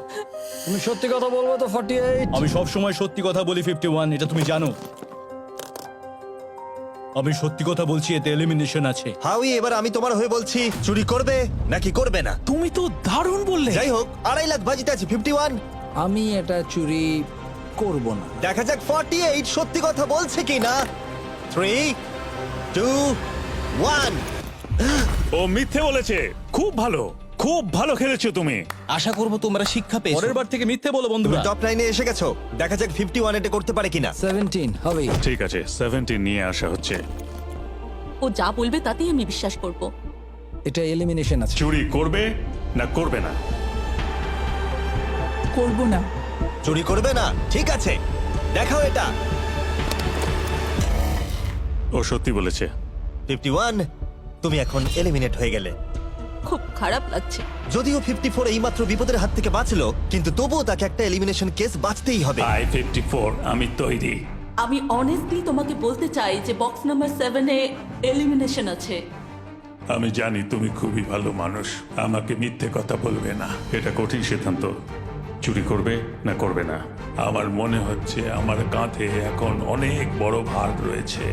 তুমি সত্যি কথা বলবো তো 48? আমি সব সময় সত্যি কথা বলি 51, এটা তুমি জানো। আমি সত্যি কথা বলছি, এতে এলিমিনেশন আছে। হাউই, এবার আমি তোমার হয়ে বলছি, চুরি করবে নাকি করবে না। তুমি তো দারুণ বললে। যাই হোক, 2.5 লাখ বাজিতে আছে 51। আমি এটা চুরি করব না। দেখা যাক 48 সত্যি কথা বলছে কিনা। 3, 2, 1। ও মিথ্যে বলেছে। খুব ভালো, খুব ভালো খেলেছো তুমি। আশা করব তোমরা শিক্ষা পেয়েছো। পরের বার থেকে মিথ্যে বলো তুমি বন্ধুরা। টপ 9 এ এসে গেছো। দেখা যাক 51 এটা করতে পারে কিনা। 17 হবে। ঠিক আছে, 17 নিয়ে আসা হচ্ছে। ও যা বলবে তাতেই আমি বিশ্বাস করব। এটা এলিমিনেশন আছে। চুরি করবে না করবে না। করব না। চুরি করবে না, ঠিক আছে, দেখাও এটা। ও সত্যি বলেছে। 51, তুমি এখন এলিমিনেট হয়ে গেলে। খুব খারাপ লাগছে। যদিও 54 এইমাত্র বিপদের হাত থেকে বাঁচলো, কিন্তু তবুও তাকে একটা এলিমিনেশন কেস বাঁচতেই হবে। I-54, আমি তৈরি। আমি অনেস্টলি তোমাকে বলতে চাই যে বক্স নাম্বার 7 এ এলিমিনেশন আছে। আমি জানি তুমি খুবই ভালো মানুষ, আমাকে মিথ্যে কথা বলবে না। এটা কঠিন সিদ্ধান্ত, চুরি করবে না করবে না। আমার মনে হচ্ছে আমার কাঁধে এখন অনেক বড় ভার রয়েছে।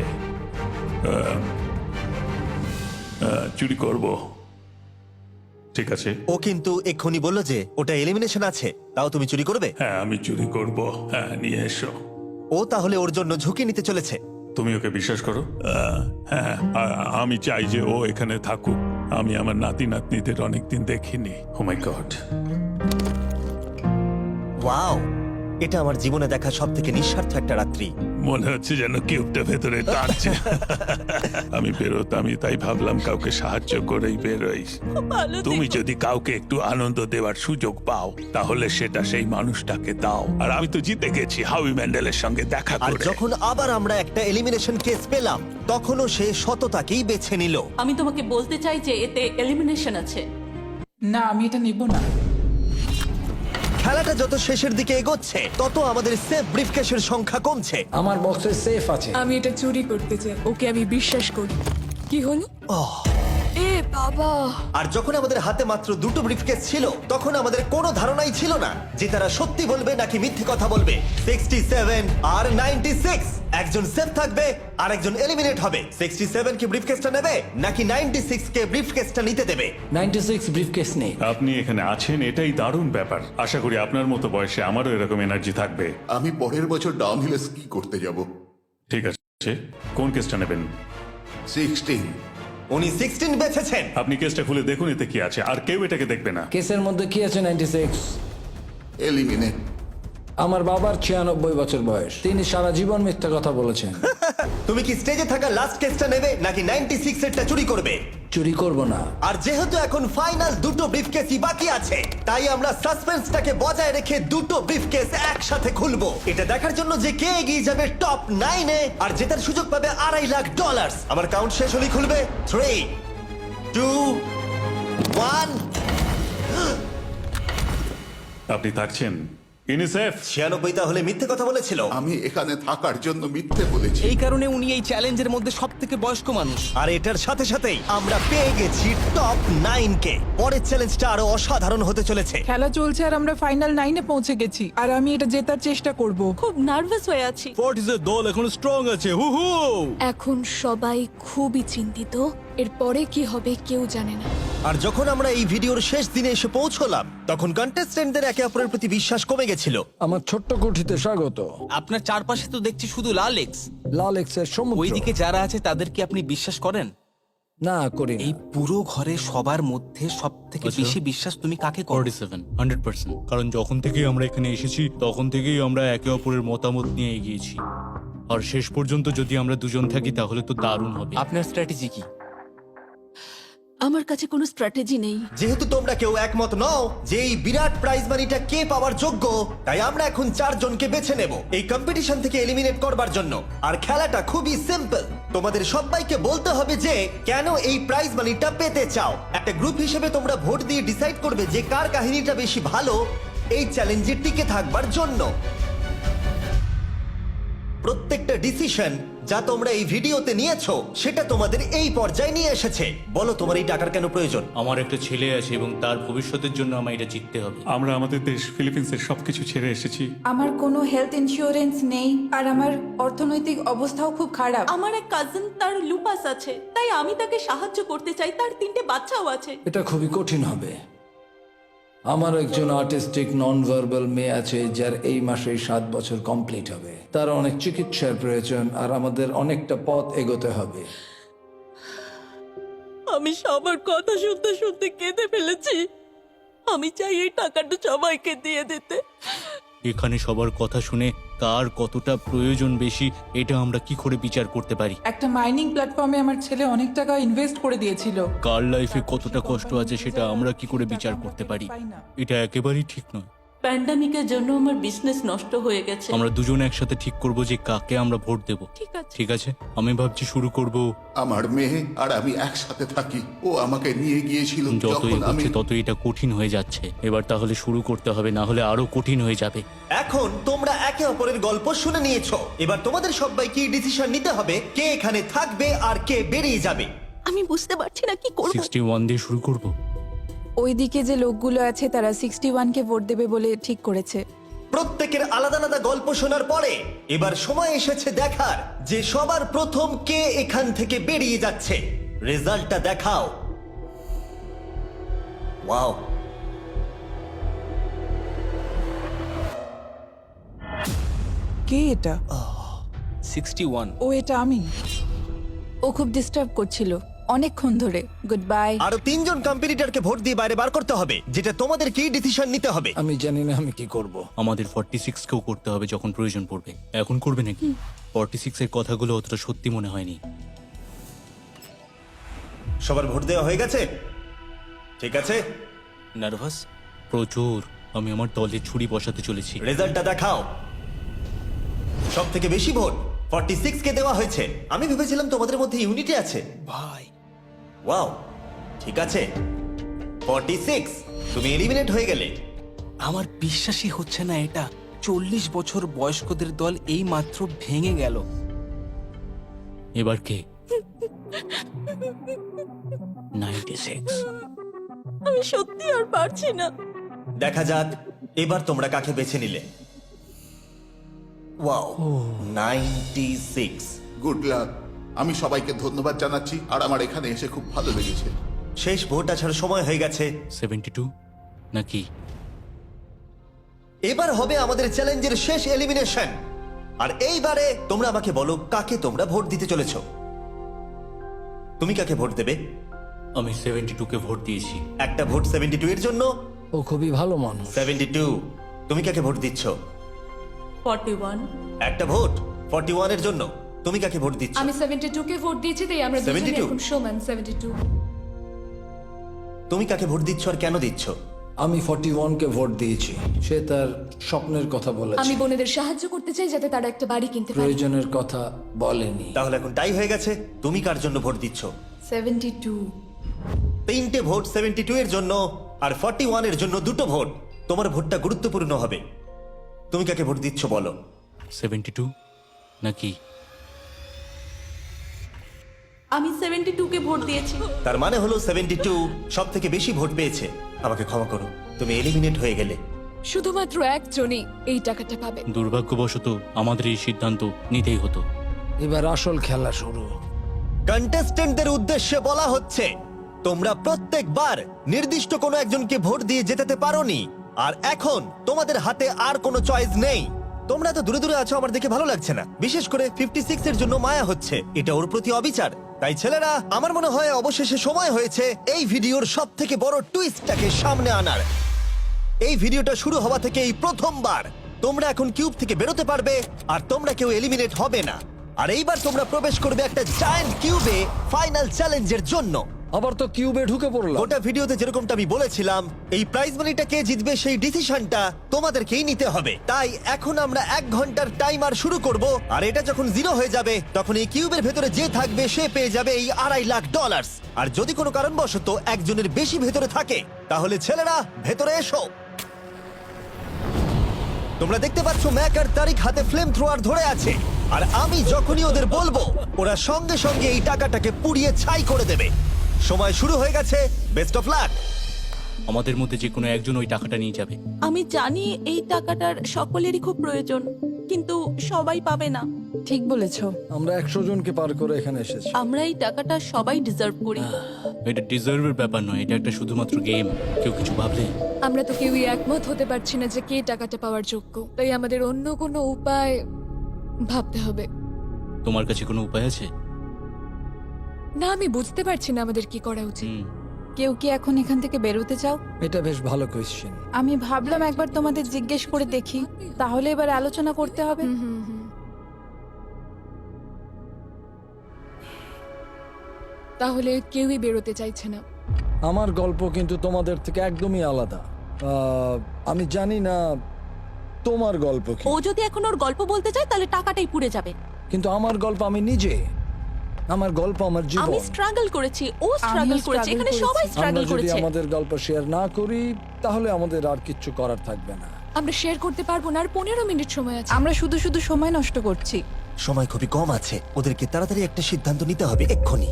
চুরি করব। ঠিক আছে। ও কিন্তু এক্ষুনি বললো যে ওটা এলিমিনেশন আছে, তাও তুমি চুরি করবে? হ্যাঁ, আমি চুরি করব। হ্যাঁ, নিয়ে এসো। ও তাহলে ওর জন্য ঝুঁকি নিতে চলেছে। তুমি ওকে বিশ্বাস করো? হ্যাঁ, আমি চাই যে ও এখানে থাকুক। আমি আমার নাতি নাতনিদের অনেকদিন দেখিনি। ও মাই গড। ওয়াও, এটা আমার জীবনে দেখা সবথেকে নিঃস্বার্থ একটা রাত্রি। মনে হচ্ছে যেন কিউবটা ভেতরে টানছে। আমি বেরোতামই, তাই ভাবলাম কাউকে সাহায্য করেই বেরোই। ভালো তুমি যদি কাউকে একটু আনন্দ দেওয়ার সুযোগ পাও, তাহলে সেটা সেই মানুষটাকে দাও। আর আমি তো জিতে গেছি হাউই ম্যান্ডেলের সঙ্গে দেখা আর করে। যখন আবার আমরা একটা এলিমিনেশন কেস পেলাম, তখনও সে সততাকেই বেছে নিল। আমি তোমাকে বলতে চাই যে এতে এলিমিনেশন আছে। না, আমি এটা নেব না। খেলাটা যত শেষের দিকে এগোচ্ছে, তত আমাদের সেফ ব্রিফকেসের সংখ্যা কমছে। আমার বক্সে সেফ আছে। আমি এটা চুরি করতে চাই। ওকে আমি বিশ্বাস করি। কি হলো? এ বাবা! আর যখন আমাদের হাতে মাত্র 2টো ব্রিফকেস ছিল, তখন আমাদের কোনো ধারণাই ছিল না যে তারা সত্যি বলবে নাকি মিথ্যে কথা বলবে। 67 আর 96, একজন সেফ থাকবে আর একজন এলিমিনেট হবে। 67 কি ব্রিফকেসটা নেবে নাকি 96 কে ব্রিফকেসটা নিতে দেবে? 96 ব্রিফকেস নেই। আপনি এখানে আছেন, এটাই দারুণ ব্যাপার। আশা করি আপনার মতো বয়সে আমারও এরকম এনার্জি থাকবে। আমি পরের বছর ডাউন হিলে স্কি করতে যাব। ঠিক আছে, কোন কেসটা নেবেন? 16। উনি 16 বেছেছেন। আপনি কেসটা খুলে দেখুন এতে কি আছে, আর কেউ এটাকে দেখবে না। কেসের মধ্যে কি আছে? 96। এলিমিনেট। আমার বাবার 96 বছর বয়স। তিনি সারা জীবন মিথ্যা কথা বলেছেন। তুমি কি স্টেজে থাকা লাস্ট কেসটা নেবে নাকি 96 এরটা চুরি করবে? চুরি করব না। আর যেহেতু এখন ফাইনাল 2টো ব্রিফকেসই বাকি আছে, তাই আমরা সাসপেন্সটাকে বজায় রেখে 2টো ব্রিফকেস একসাথে খুলবো। এটা দেখার জন্য যে কে এগিয়ে যাবে টপ 9 এ আর জেতার সুযোগ পাবে $2.5 লাখ। আমার কাউন্ট শেষ হলেই খুলবে। 3, 2, 1। আপনি থাকছেন? ইউনিসেফ 96 তাহলে মিথ্যে কথা বলেছিল। আমি এখানে থাকার জন্য মিথ্যে বলেছি। এই কারণে উনি এই চ্যালেঞ্জের মধ্যে সব থেকে বয়স্ক মানুষ। আর এটার সাথে সাথেই আমরা পেয়ে গেছি টপ 9 কে। পরের চ্যালেঞ্জটা আরো অসাধারণ হতে চলেছে। খেলা চলছে আর আমরা ফাইনাল 9-এ পৌঁছে গেছি আর আমি এটা জেতার চেষ্টা করব। খুব নার্ভাস হয়ে আছি। ফর্টিসের দল এখন স্ট্রং আছে। হু হু। এখন সবাই খুবই চিন্তিত, এরপরে কি হবে কেউ জানে না। আর যখন আমরা এই ভিডিওর শেষ দিনে এসে পৌঁছলাম তখন কন্টেস্টেন্টদের একে অপরের প্রতি বিশ্বাস কমে গেছিল। আমার ছোট্ট কুঠিতে স্বাগত। আপনার চারপাশে তো দেখছি শুধু লাল এক্স। লাল এক্সের সমুদ্র। ওইদিকে যারা আছে তাদের কি আপনি বিশ্বাস করেন? না করি না। এই পুরো ঘরে সবার মধ্যে সব থেকে বেশি বিশ্বাস তুমি কাকে করো? 47 100%। কারণ যখন থেকেই আমরা এখানে এসেছি তখন থেকেই আমরা একে অপরের মতামত নিয়ে এগিয়েছি, আর শেষ পর্যন্ত যদি আমরা দুজন থাকি তাহলে তো দারুণ হবে। আপনার স্ট্র্যাটেজি কি? আমার কাছে কোনো স্ট্র্যাটেজি নেই। যেহেতু তোমরা কেউ একমত নও যে এই বিরাট প্রাইজ মানিটা কে পাওয়ার যোগ্য, তাই আমরা এখন 4 জনকে বেছে নেব এই কম্পিটিশন থেকে এলিমিনেট করবার জন্য। আর খেলাটা খুবই সিম্পল। তোমাদের সবাইকে বলতে হবে যে কেন এই প্রাইজ মানিটা পেতে চাও। একটা গ্রুপ হিসেবে তোমরা ভোট দিয়ে ডিসাইড করবে যে কার কাহিনীটা বেশি ভালো এই চ্যালেঞ্জে টিকে থাকবার জন্য। প্রত্যেকটা ডিসিশন যা তোমরা এই ভিডিওতে নিয়েছো সেটা তোমাদের এই পর্যায়ে নিয়ে এসেছে। বলো তোমার এই টাকার কেন প্রয়োজন? আমার একটা ছেলে আছে এবং তার ভবিষ্যতের জন্য আমায় এটা জিততে হবে। আমরা আমাদের দেশ ফিলিপিন্সের সবকিছু ছেড়ে এসেছি। আমার কোনো হেলথ ইন্স্যুরেন্স নেই আর আমার অর্থনৈতিক অবস্থাও খুব খারাপ। আমার এক কাজিন, তার লুপাস আছে, তাই আমি তাকে সাহায্য করতে চাই। তার 3টে বাচ্চাও আছে। এটা খুবই কঠিন হবে। আমার একজন আর্টিস্টিক নন ভার্বাল মেয়ে আছে যার এই মাসেই 7 বছর কমপ্লিট হবে। তার অনেক চিকিৎসার প্রয়োজন আর আমাদের অনেকটা পথ এগোতে হবে। আমি সবার কথা শুনতে শুনতে কেঁদে ফেলেছি। আমি চাই এই টাকাটা সবাইকে দিয়ে দিতে। এখানে সবার কথা শুনে কার কতটা প্রয়োজন বেশি এটা আমরা কি করে বিচার করতে পারি? একটা মাইনিং প্ল্যাটফর্মে আমার ছেলে অনেক টাকা ইনভেস্ট করে দিয়েছিল। কার লাইফে কতটা কষ্ট আছে সেটা আমরা কি করে বিচার করতে পারি? এটা একেবারেই ঠিক নয়। প্যান্ডামিকের জন্য আমার বিজনেস নষ্ট হয়ে গেছে। আমরা দুজন একসাথে ঠিক করব যে কাকে আমরা ভোট দেব। ঠিক আছে। ঠিক আছে, আমি ভাবছি শুরু করব। আমার মেয়ে আর আমি একসাথে থাকি। ও আমাকে নিয়ে গিয়েছিল যত যখন আমি এগোচ্ছে তত এটা কঠিন হয়ে যাচ্ছে। এবার তাহলে শুরু করতে হবে, না হলে আরো কঠিন হয়ে যাবে। এখন তোমরা একে অপরের গল্প শুনে নিয়েছো। এবার তোমাদের সবাইকে ডিসিশন নিতে হবে কে এখানে থাকবে আর কে বেরিয়ে যাবে। আমি বুঝতে পারছি না কি করব। 61 দিয়ে শুরু করব। ওইদিকে যে লোকগুলো আছে তারা 61-কে ভোট দেবে বলে ঠিক করেছে। প্রত্যেকের আলাদা আলাদা গল্প শোনার পরে এবার সময় এসেছে দেখার যে সবার প্রথম কে এখান থেকে বেরিয়ে যাচ্ছে। রেজাল্টটা দেখাও। ওয়াও, কে এটা? 61। ও এটা আমি। ও খুব ডিস্টার্ব করছিল অনেকক্ষণ ধরে। Good bye. আরো 3 জন কম্পিটিটরকে ভোট দিয়ে বাইরে বার করতে হবে, যেটা তোমাদের কি ডিসিশন নিতে হবে। আমি জানি না আমি কি করব। আমাদের 46 কেও করতে হবে যখন প্রয়োজন পড়বে। এখন করবে নাকি? 46 এর কথাগুলো অতটা সত্যি মনে হয়নি। সবার ভোট দেওয়া হয়ে গেছে? ঠিক আছে, নার্ভাস? প্রচুর। আমি আমার দলে ছুরি বসাতে চলেছি। রেজাল্টটা দেখাও। সব থেকে বেশি ভোট 46 কে দেওয়া হয়েছে। আমি ভেবেছিলাম তোমাদের মধ্যে ইউনিটি আছে। ভাই, ওয়াও, ঠিক আছে। 46, তুমি এলিমিনেট হয়ে গেলে। আমার বিশ্বাসই হচ্ছে না এটা। 40 বছর বয়স্কদের দল এই মাত্র ভেঙে গেল। এবার কে? 96। আমি সত্যি আর পারছি না। দেখা যাক এবার তোমরা কাকে বেছে নিলে। ওয়াও, 96। Good luck. আমি সবাইকে ধন্যবাদ জানাচ্ছি আর আমার এখানে এসে খুব ভালো লেগেছে। শেষ ভোট আসার সময় হয়ে গেছে। 72 নাকি? এবার হবে আমাদের চ্যালেঞ্জের শেষ এলিমিনেশন। আর এইবারে তোমরা আমাকে বলো কাকে তোমরা ভোট দিতে চলেছো। তুমি কাকে ভোট দেবে? আমি 72 কে ভোট দিয়েছি। একটা ভোট 72 এর জন্য। ও খুবই ভালো মানুষ। 72, তুমি কাকে ভোট দিচ্ছ? 41। একটা ভোট 41 এর জন্য। তুমি কাকে ভোট দিচ্ছ? আমি 72-কে ভোট দিয়েছি, তাই আমরা দুজনে 72? এখন সমান। 72। তুমি কাকে ভোট দিচ্ছ আর কেন দিচ্ছ? আমি 41-কে ভোট দিয়েছি। সে তার স্বপ্নের কথা বলেছে। আমি বোনেদের সাহায্য করতে চাই যাতে তারা একটা বাড়ি কিনতে পারে। প্রয়োজনের কথা বলেনি। তাহলে এখন টাই হয়ে গেছে। তুমি কার জন্য ভোট দিচ্ছ? 72। 3টে ভোট 72 এর জন্য আর 41 এর জন্য 2টো ভোট। তোমার ভোটটা গুরুত্বপূর্ণ হবে। তুমি কাকে ভোট দিচ্ছ বলো? 72 নাকি? আমি 72 কে ভোট দিয়েছি। তার মানে হলো 72 সব থেকে বেশি ভোট পেয়েছে। আমাকে ক্ষমা করো, তুমি এলিমিনেট হয়ে গেলে। শুধুমাত্র একজনই এই টাকাটা পাবে। দুর্ভাগ্যবশত আমাদের এই সিদ্ধান্ত নিতেই হতো। এবার আসল খেলা শুরু। কন্টেস্টেন্টদের উদ্দেশ্যে বলা হচ্ছে, তোমরা প্রত্যেকবার নির্দিষ্ট কোনো একজনকে ভোট দিয়ে জেতাতে পারোনি, আর এখন তোমাদের হাতে আর কোনো চয়েস নেই। তোমরা তো দূরে দূরে আছো, আমার দেখে ভালো লাগছে না। বিশেষ করে 56 এর জন্য মায়া হচ্ছে, এটা ওর প্রতি অবিচার। তাই ছেলেরা, আমার মনে হয় অবশেষে সময় হয়েছে এই ভিডিওর সব থেকে বড় টুইস্টটাকে সামনে আনার। এই ভিডিওটা শুরু হওয়া থেকে এই প্রথমবার তোমরা এখন কিউব থেকে বেরোতে পারবে, আর তোমরা কেউ এলিমিনেট হবে না। আর এইবার তোমরা প্রবেশ করবে একটা জায়ান্ট কিউবে ফাইনাল চ্যালেঞ্জের জন্য। আবার তো কিউবে ঢুকে পড়লাম। গোটা ভিডিওতে যেরকমটা আমি বলেছিলাম, এই প্রাইজ মানিটা কে জিতবে সেই ডিসিশনটা তোমাদেরকেই নিতে হবে। তাই এখন আমরা 1 ঘন্টার টাইমার শুরু করব, আর এটা যখন 0 হয়ে যাবে তখন এই কিউবের ভেতরে যে থাকবে সে পেয়ে যাবে এই $2.5 লাখ। আর যদি কোনো কারণবশত একজনের বেশি ভেতরে থাকে, তাহলে ছেলেরা ভেতরে এসো। তোমরা দেখতে পাচ্ছ ম্যাক আর তারিক হাতে ফ্লেম থ্রোয়ার ধরে আছে, আর আমি যখনই ওদের বলবো ওরা সঙ্গে সঙ্গে এই টাকাটাকে পুড়িয়ে ছাই করে দেবে। সময় শুরু হয়ে গেছে, বেস্ট অফ লাক। আমাদের মধ্যে যে কোনো একজন ওই টাকাটা নিয়ে যাবে। আমি জানি এই টাকাটার সকলেরই খুব প্রয়োজন, কিন্তু সবাই পাবে না। ঠিক বলেছো। আমরা 100 জনকে পার করে এখানে এসেছি। আমরা এই টাকাটা সবাই ডিজার্ভ করি। এটা ডিজার্ভের ব্যাপার নয়, এটা একটা শুধুমাত্র গেম। কেউ কিছু ভাবলে? আমরা তো কেউই একমত হতে পারছি না যে কে টাকাটা পাওয়ার যোগ্য, তাই আমাদের অন্য কোনো উপায় ভাবতে হবে। তোমার কাছে কোনো উপায় আছে? না, আমি বুঝতে পারছি না আমাদের কি করা উচিত। কেউ কি এখন এখান থেকে বেরোতে চাও? এটা বেশ ভালো কোয়েশ্চেন। আমি ভাবলাম একবার তোমাদের জিজ্ঞেস করে দেখি, তাহলে এবার আলোচনা করতে হবে। তাহলে কেউই বেরোতে চাইছে না। আমার গল্প কিন্তু তোমাদের থেকে একদমই আলাদা। আমি জানি না তোমার গল্প কি। ও যদি এখন ওর গল্প বলতে চায় তাহলে টাকাটাই পুড়ে যাবে। কিন্তু আমার গল্প আমি নিজে, আমার গল্প আমার জীবন। আমি স্ট্রাগল করেছি, ও স্ট্রাগল করেছে, এখানে সবাই আমরা স্ট্রাগল যদি করেছে। আমাদের গল্প শেয়ার না করি তাহলে আমাদের আর কিচ্ছু করার থাকবে না। আমরা শেয়ার করতে পারবো না, আর 15 মিনিট সময় আছে। আমরা শুধু শুধু সময় নষ্ট করছি। সময় খুবই কম আছে, ওদেরকে তাড়াতাড়ি একটা সিদ্ধান্ত নিতে হবে এক্ষুনি।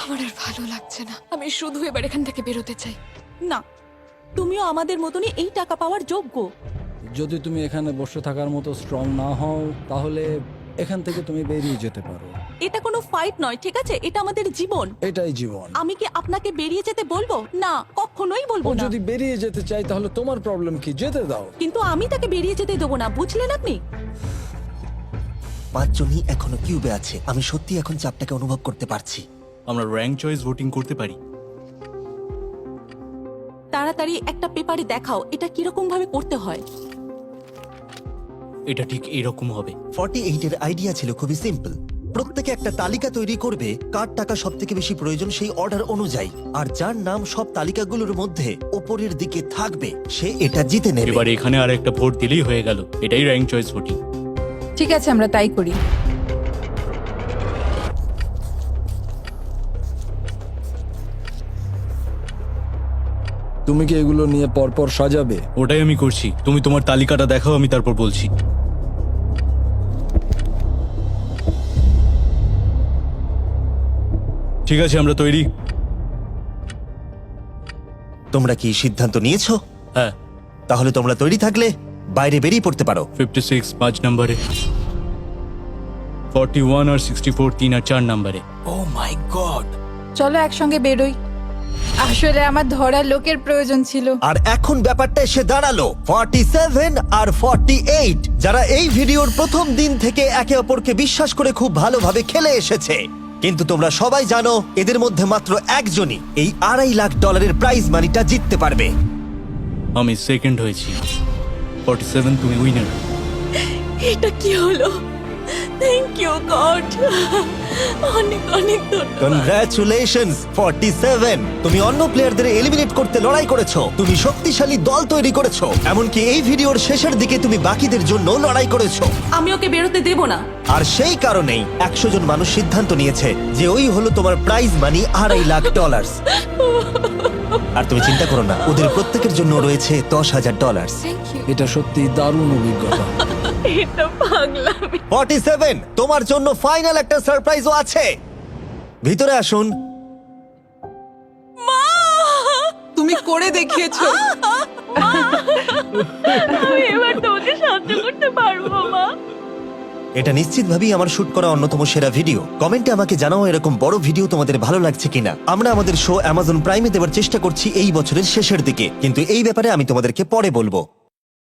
আমার আর ভালো লাগছে না, আমি শুধু এবার এখান থেকে বেরোতে চাই। না, তুমিও আমাদের মতনই এই টাকা পাওয়ার যোগ্য। যদি তুমি এখানে বসে থাকার মতো স্ট্রং না হও তাহলে এখান থেকে তুমি বেরিয়ে যেতে পারো। এটা কোনো ফাইট নয়, ঠিক আছে? এটা আমাদের জীবন। এটাই জীবন। আমি কি আপনাকে বেরিয়ে যেতে বলবো? না, কখনোই বলবো ও না। যদি বেরিয়ে যেতে চাই তাহলে তোমার প্রবলেম কি? যেতে দাও। কিন্তু আমি তাকে বেরিয়ে যেতে দেবো না, বুঝলেন আপনি? 5 জনই এখনো কিউবে আছে। আমি সত্যি এখন চাপটাকে অনুভব করতে পারছি। আমরা র্যাঙ্ক চয়েস ভোটিং করতে পারি। তাড়াতাড়ি একটা পেপারে দেখাও এটা কিরকম ভাবে করতে হয়। এটা ঠিক এরকম হবে। 48 এর আইডিয়া ছিল খুবই সিম্পল। প্রত্যেকে একটা তালিকা তৈরি করবে কার টাকা সব থেকে বেশি প্রয়োজন সেই অর্ডার অনুযায়ী, আর যার নাম সব তালিকাগুলোর মধ্যে উপরের দিকে থাকবে সে এটা জিতে নেবে। এবার এখানে আর একটা ভোট দিলেই হয়ে গেল। এটাই র্যাঙ্ক চয়েস ভোটিং। ঠিক আছে, আমরা তাই করি। তুমি কি এগুলো নিয়ে পরপর সাজাবে? ওটাই আমি করছি। তুমি তোমার তালিকাটা দেখাও, আমি তারপর বলছি। ঠিক আছে, আমরা তৈরি। তোমরা কি সিদ্ধান্ত নিয়েছো? হ্যাঁ। তাহলে তোমরা তৈরি থাকলে বাইরে বেরিয়ে পড়তে পারো। 56 5 নম্বরে, 41 আর 64 3 আর 4 নম্বরে। ও মাই গড! চলো একসঙ্গে বেরোই। আসলে আমার ধরার লোকের প্রয়োজন ছিল। আর এখন ব্যাপারটা এসে দাঁড়ালো 47 আর 48, যারা এই ভিডিওর প্রথম দিন থেকে একে অপরকে বিশ্বাস করে খুব ভালোভাবে খেলে এসেছে। কিন্তু তোমরা সবাই জানো এদের মধ্যে মাত্র একজনই এই $2.5 লাখ প্রাইজ মানিটা জিততে পারবে। আমি সেকেন্ড হয়েছি। 47 তুমি উইনার। এটা কি হলো? থ্যাংক ইউ গড, অনেক অনেক ধন্যবাদ। কনগ্রাচুলেশনস 47, তুমি অন্য প্লেয়ারদের এলিমিনেট করতে লড়াই করেছো, তুমি শক্তিশালী দল তৈরি করেছো, এমনকি এই ভিডিওর শেষের দিকে তুমি বাকিদের জন্য লড়াই করেছো। আমি ওকে বেরোতে দেব না। আর সেই কারণেই 100 জন মানুষ সিদ্ধান্ত নিয়েছে যে ওই হলো তোমার প্রাইজ মানি $2.5 লাখ। আর তুমি চিন্তা করো না, ওদের প্রত্যেকের জন্য রয়েছে $10,000। Thank you. এটা সত্যি দারুণ অভিজ্ঞতা। এটা পাগলামি। 47, তোমার জন্য ফাইনাল একটা সারপ্রাইজও আছে। ভিতরে আসুন। তুমি করে দেখিয়েছো। আমি এবার তোমাকে সাহায্য করতে পারবো মা। এটা নিশ্চিতভাবেই আমার শুট করা অন্যতম সেরা ভিডিও। কমেন্টে আমাকে জানাও এরকম বড় ভিডিও তোমাদের ভালো লাগছে কিনা। আমরা আমাদের শো অ্যামাজন প্রাইমে দেওয়ার চেষ্টা করছি এই বছরের শেষের দিকে, কিন্তু এই ব্যাপারে আমি তোমাদেরকে পরে বলবো।